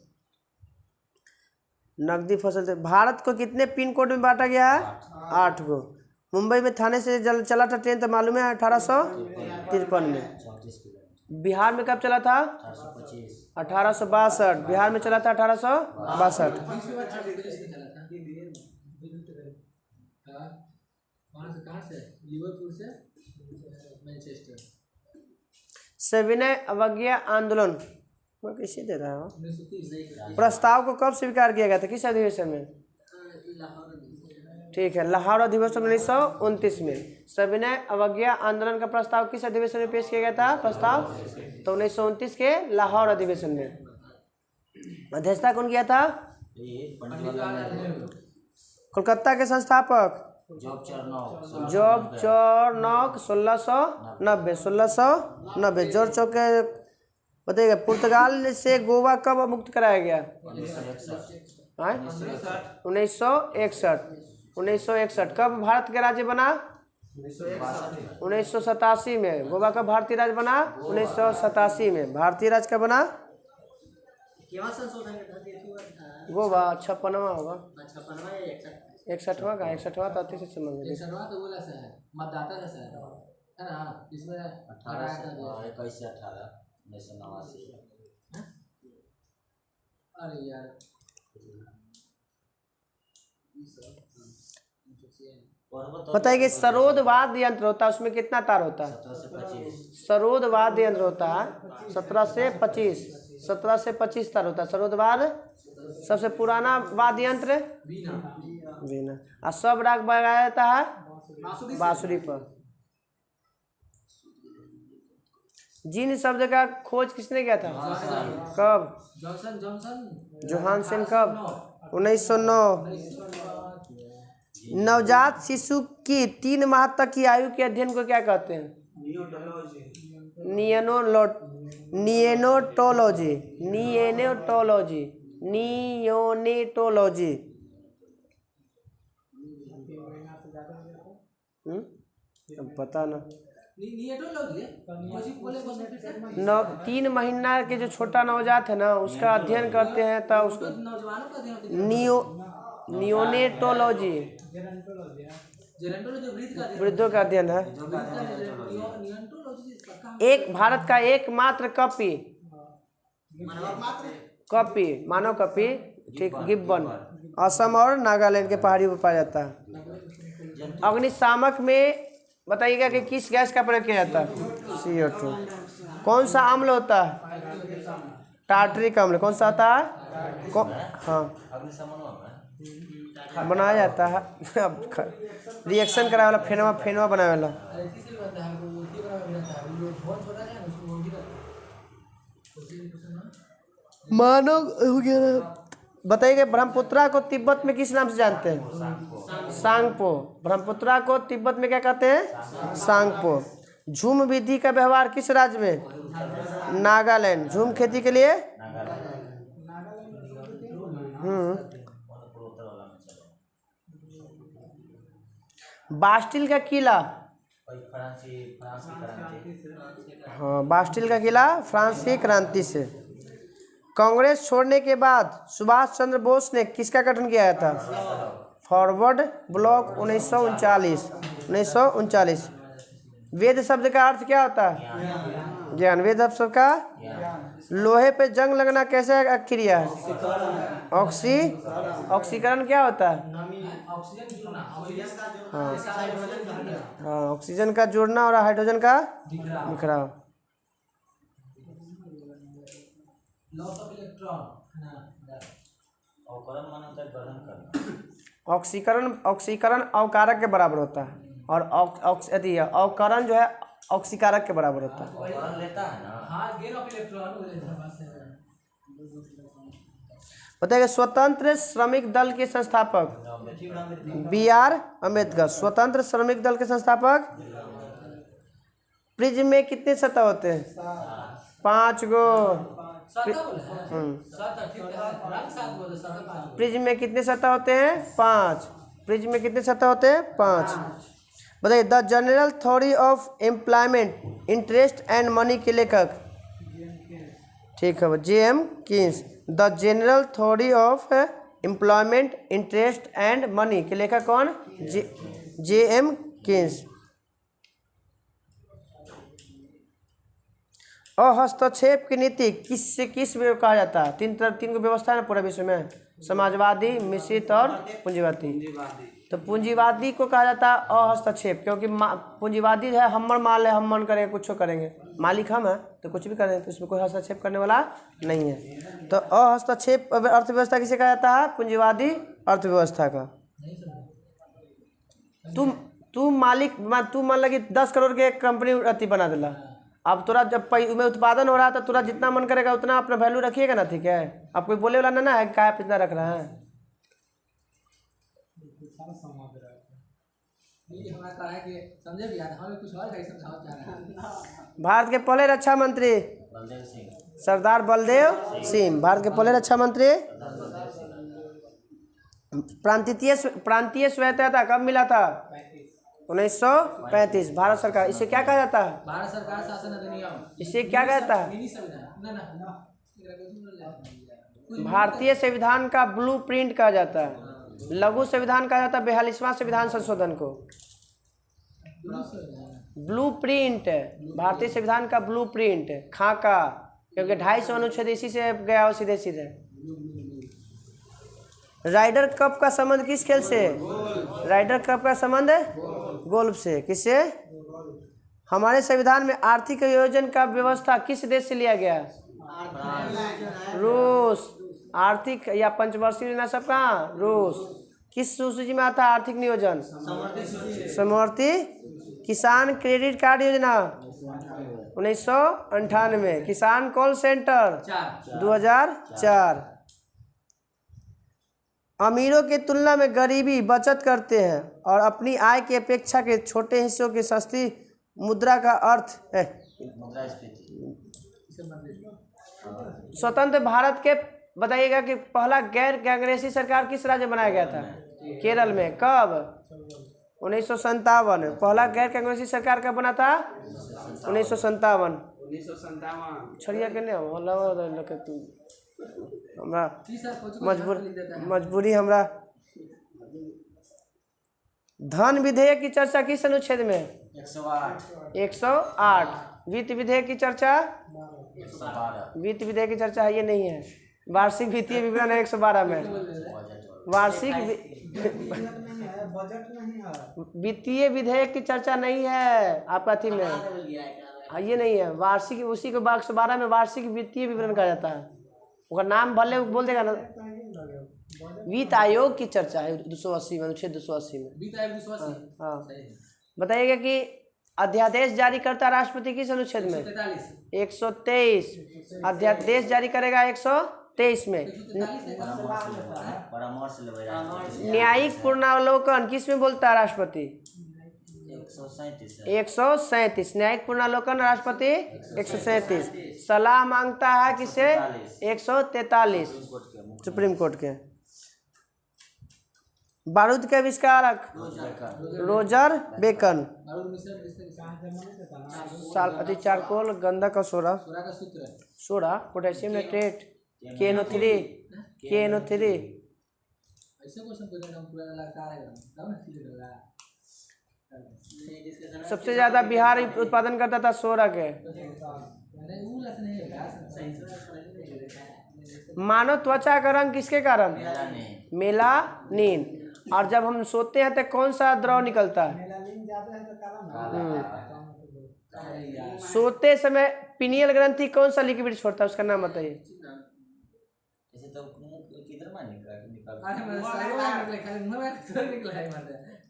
नकदी फसल थे। भारत को कितने पिन कोड में बांटा गया है? 8 को। मुंबई में थाने से चला था ट्रेन तो मालूम है 1853 में। 34 किलोमीटर। बिहार में कब चला था? 425। 1862। बिहार में चला था 1862। कहाँ से? लिवरपूल से मैनचेस्टर। सविनय अवज्ञा आंदोलन वो कैसे दे रहा है? 1930 प्रस्ताव को कब स्वीकार किया गया था? किस अधिवेशन में? ठीक है, लाहौर अधिवेशन 1929 में। सविनय अवज्ञा आंदोलन का प्रस्ताव किस अधिवेशन में पेश किया गया था? प्रस्ताव तो 1929 के लाहौर अधिवेशन में। अध्यक्षता कौन किया था? ये पंडित जवाहरलाल नेहरू। कोलकाता के संस्थापक जॉब चरनॉक। जॉर्ज चौक 1690। जॉर्ज चौक के बताइएगा। पुर्तगाल से गोवा कब मुक्त कराया गया? 1961। कब भारत का राज्य बना? 1987 में। गोवा का भारतीय राज्य बना 1987 में। भारतीय राज्य का बना गोवा 56वां होगा। 61वां का 61वां तो 38 से संबंधित है। तो बोला सर मतदाता का सर है ना, इसमें 21 से 18 1989। अरे यार बताइए सरोदवाद यंत्र होता है उसमें कितना तार होता है? 17 से 25। सरोदवाद यंत्र होता है 17 से 25 तार होता है। सरोदवाद सबसे पुराना वाद्य यंत्र वीणा। और सब राग बजाया जाता है बांसुरी पर। जिन शब्द का खोज किसने किया था? कब? जोहानसन। कब? 1909। नवजात शिशु की 3 माह तक की आयु के अध्ययन को क्या कहते हैं? नियोनेटोलॉजी। पता ना। 3 महीना के जो छोटा नवजात है ना उसका अध्ययन करते हैं तो उसको नियोनेटोलॉजी वृद्धों का अध्ययन है। एक भारत का एकमात्र कॉपी मानव कॉपी ठीक गिब्बन असम और नागालैंड के पहाड़ियों पर पाया जाता है। अग्निशामक में बताइएगा कि किस गैस का प्रयोग किया जाता है? CO2। कौन सा अम्ल होता है? टार्टरिक अम्ल। कौन सा आता है? हाँ बनाया जाता है। अब रिएक्शन कराने वाला फेनवा बनाने वाला। मानव हो गया। बताइए ब्रह्मपुत्रा को तिब्बत में किस नाम से जानते हैं? सांगपो। ब्रह्मपुत्रा को तिब्बत में क्या कहते हैं? सांगपो। झूम विधि का व्यवहार किस राज्य में? नागालैंड। झूम खेती के लिए बास्टिल का किला। हाँ बास्टिल का किला फ्रांस की क्रांति से। कांग्रेस छोड़ने के बाद सुभाष चंद्र बोस ने किसका गठन किया था? Forward block 1939। वेद शब्द का अर्थ क्या होता है? ज्ञान। वेद शब्द का लोहे पे जंग लगना कैसे क्रिया है? ऑक्सीकरण क्या होता है? हाँ ऑक्सीजन का जुड़ना और हाइड्रोजन का बिखराव। ऑक्सीकरण अवकारक के बराबर होता है और अवकरण जो है ऑक्सीकारक के बराबर होता है। बताइए स्वतंत्र श्रमिक दल के संस्थापक BR अम्बेडकर। स्वतंत्र श्रमिक दल के संस्थापक। प्रिज्म में कितने सतह होते हैं? 5 गो। सतह बोले हैं सतह ठीक है रंग साथ बोले सतह 5 प्रिज्म में कितने सतह होते हैं? 5। प्रिज्म में कितने सतह होते हैं? 5। बताइए the general theory of employment interest and money के लेखक। ठीक है JM Keynes. The general theory of employment interest and money के लेखक कौन? JM Keynes. हस्तक्षेप की नीति किससे किस में कहा जाता है? तीन को व्यवस्था है ना पूरा विश्व में, समाजवादी, मिश्रित और पूंजीवादी। तो पूंजीवादी को कहा जाता है अहस्तक्षेप, क्योंकि पूंजीवादी है हमर माल है, हम मन करेंगे कुछ करेंगे, मालिक हम है तो कुछ भी करेंगे, तो इसमें कोई हस्तक्षेप करने वाला नहीं है। तो अहस्तक्षेप अर्थव्यवस्था किसे कहा जाता है? पूंजीवादी अर्थव्यवस्था का। तू मालिक तू मान लगी 10 करोड़ के एक कंपनी अति बना दिला, अब तोरा जब में उत्पादन हो रहा है तो तोरा जितना मन करेगा उतना अपना वैल्यू रखिएगा ना, ठीक है? अब कोई बोले वाला ना है क्या आप इतना रख रहे हैं। ये हमारा कहा है कि समझे भी यार हमें कुछ और कैसे समझाओ जा रहा है। भारत के पहले रक्षा मंत्री बलदेव सिंह। सरदार बलदेव सिंह। भारत के पहले रक्षा मंत्री। प्रांतीय स्वायत्तता कब मिला था? 1935। भारत सरकार, इसे क्या कहा जाता है? भारत सरकार शासन अधिनियम। इसे क्या कहता है? मिनी संविधान ना भारतीय संविधान का ब्लूप्रिंट कहा जाता है। लघु संविधान कहा जाता है 42वां संविधान संशोधन को। ब्लूप्रिंट, भारतीय संविधान का ब्लूप्रिंट, खाका, क्योंकि 250 अनुच्छेद इसी से गया हो सीधे सीधे। राइडर कप का संबंध किस खेल से? राइडर कप का संबंध गोल्फ से। किससे? हमारे संविधान में आर्थिक योजना का व्यवस्था किस देश से लिया गया? रूस। आर्थिक या पंचवर्षीय योजना सब कहाँ? रूस। किस सूची में आता है आर्थिक नियोजन? समवर्ती। किसान क्रेडिट कार्ड योजना 1998। किसान कॉल सेंटर 2004। अमीरों की तुलना में गरीबी बचत करते हैं और अपनी आय की अपेक्षा के छोटे हिस्सों की सस्ती मुद्रा का अर्थ है। स्वतंत्र भारत के बताइएगा कि पहला गैर कांग्रेसी सरकार किस राज्य में बनाया गया था? केरल में। कब? 1957। पहला गैर कांग्रेसी सरकार कब बना था? 1957। छड़िया के नहीं हमरा मजबूरी हमरा। धन विधेयक की चर्चा किस अनुच्छेद में? 108। वित्त विधेयक की चर्चा 112। वित्त विधेयक की चर्चा है, ये नहीं है। वार्षिक वित्तीय विवरण है 112 में। वार्षिक वित्तीय विधेयक की चर्चा नहीं है आपका थी में, हाँ ये नहीं है। वार्षिक उसी को 112 में वार्षिक वित्तीय विवरण कहा जाता है। उसका नाम भले बोल देगा ना। वित्त आयोग की चर्चा है 280 में, अनुच्छेद 280 में। वित्त आयोग 280। हाँ बताइएगा कि अध्यादेश जारी करता राष्ट्रपति किस अनुच्छेद में? 123। अध्यादेश जारी करेगा 123 में। न्यायिक पूर्णावलोकन किस में बोलता है राष्ट्रपति? 137। न्यायिक पूर्णावलोकन राष्ट्रपति 137। सलाह मांगता है किसे? 143 सुप्रीम कोर्ट के। बारूद के आविष्कारक रोजर बेकन। चारकोल, गंधक और soda. Soda, potassium nitrate, KNO3। सबसे ज्यादा बिहार उत्पादन करता था सोडा के। मानव त्वचा का रंग किसके कारण? मेलानिन। और जब हम सोते हैं तो कौन सा द्रव निकलता है? सोते समय पिनियल ग्रंथि कौन सा लिक्विड छोड़ता है, उसका नाम बताइए।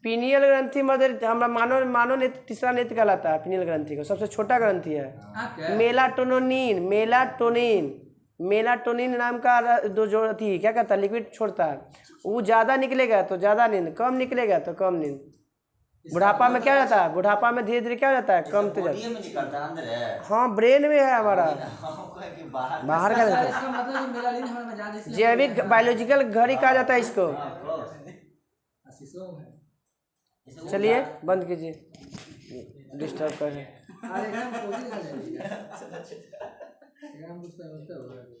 पिनियल ग्रंथि मध्य हमरा मानव नेत्र, तीसरा नेत्र कहलाता है पिनियल ग्रंथि को। सबसे छोटा ग्रंथि है। मेलाटोनिन। मेलाटोनिन नाम का दो जो थी क्या कहता है लिक्विड छोड़ता है, वो ज़्यादा निकलेगा तो ज़्यादा नींद, कम निकलेगा तो कम नींद। बुढ़ापा में क्या होता है, बुढ़ापा में धीरे धीरे क्या हो जाता है, कम तो बॉडी में निकलता है अंदर है। हाँ ब्रेन में है हमारा, हमको है कि बाहर बाहर का सर, इसका मतलब जो मेलानिन हमारे में ज्यादा इसलिए जैविक बायोलॉजिकल घड़ी कहा जाता है इसको। शीशों में है। चलिए बंद कीजिए, डिस्टर्ब कर रहे हैं। अरे एकदम कोशिश कर रहे हैं। एकदम कुछ तो होता है।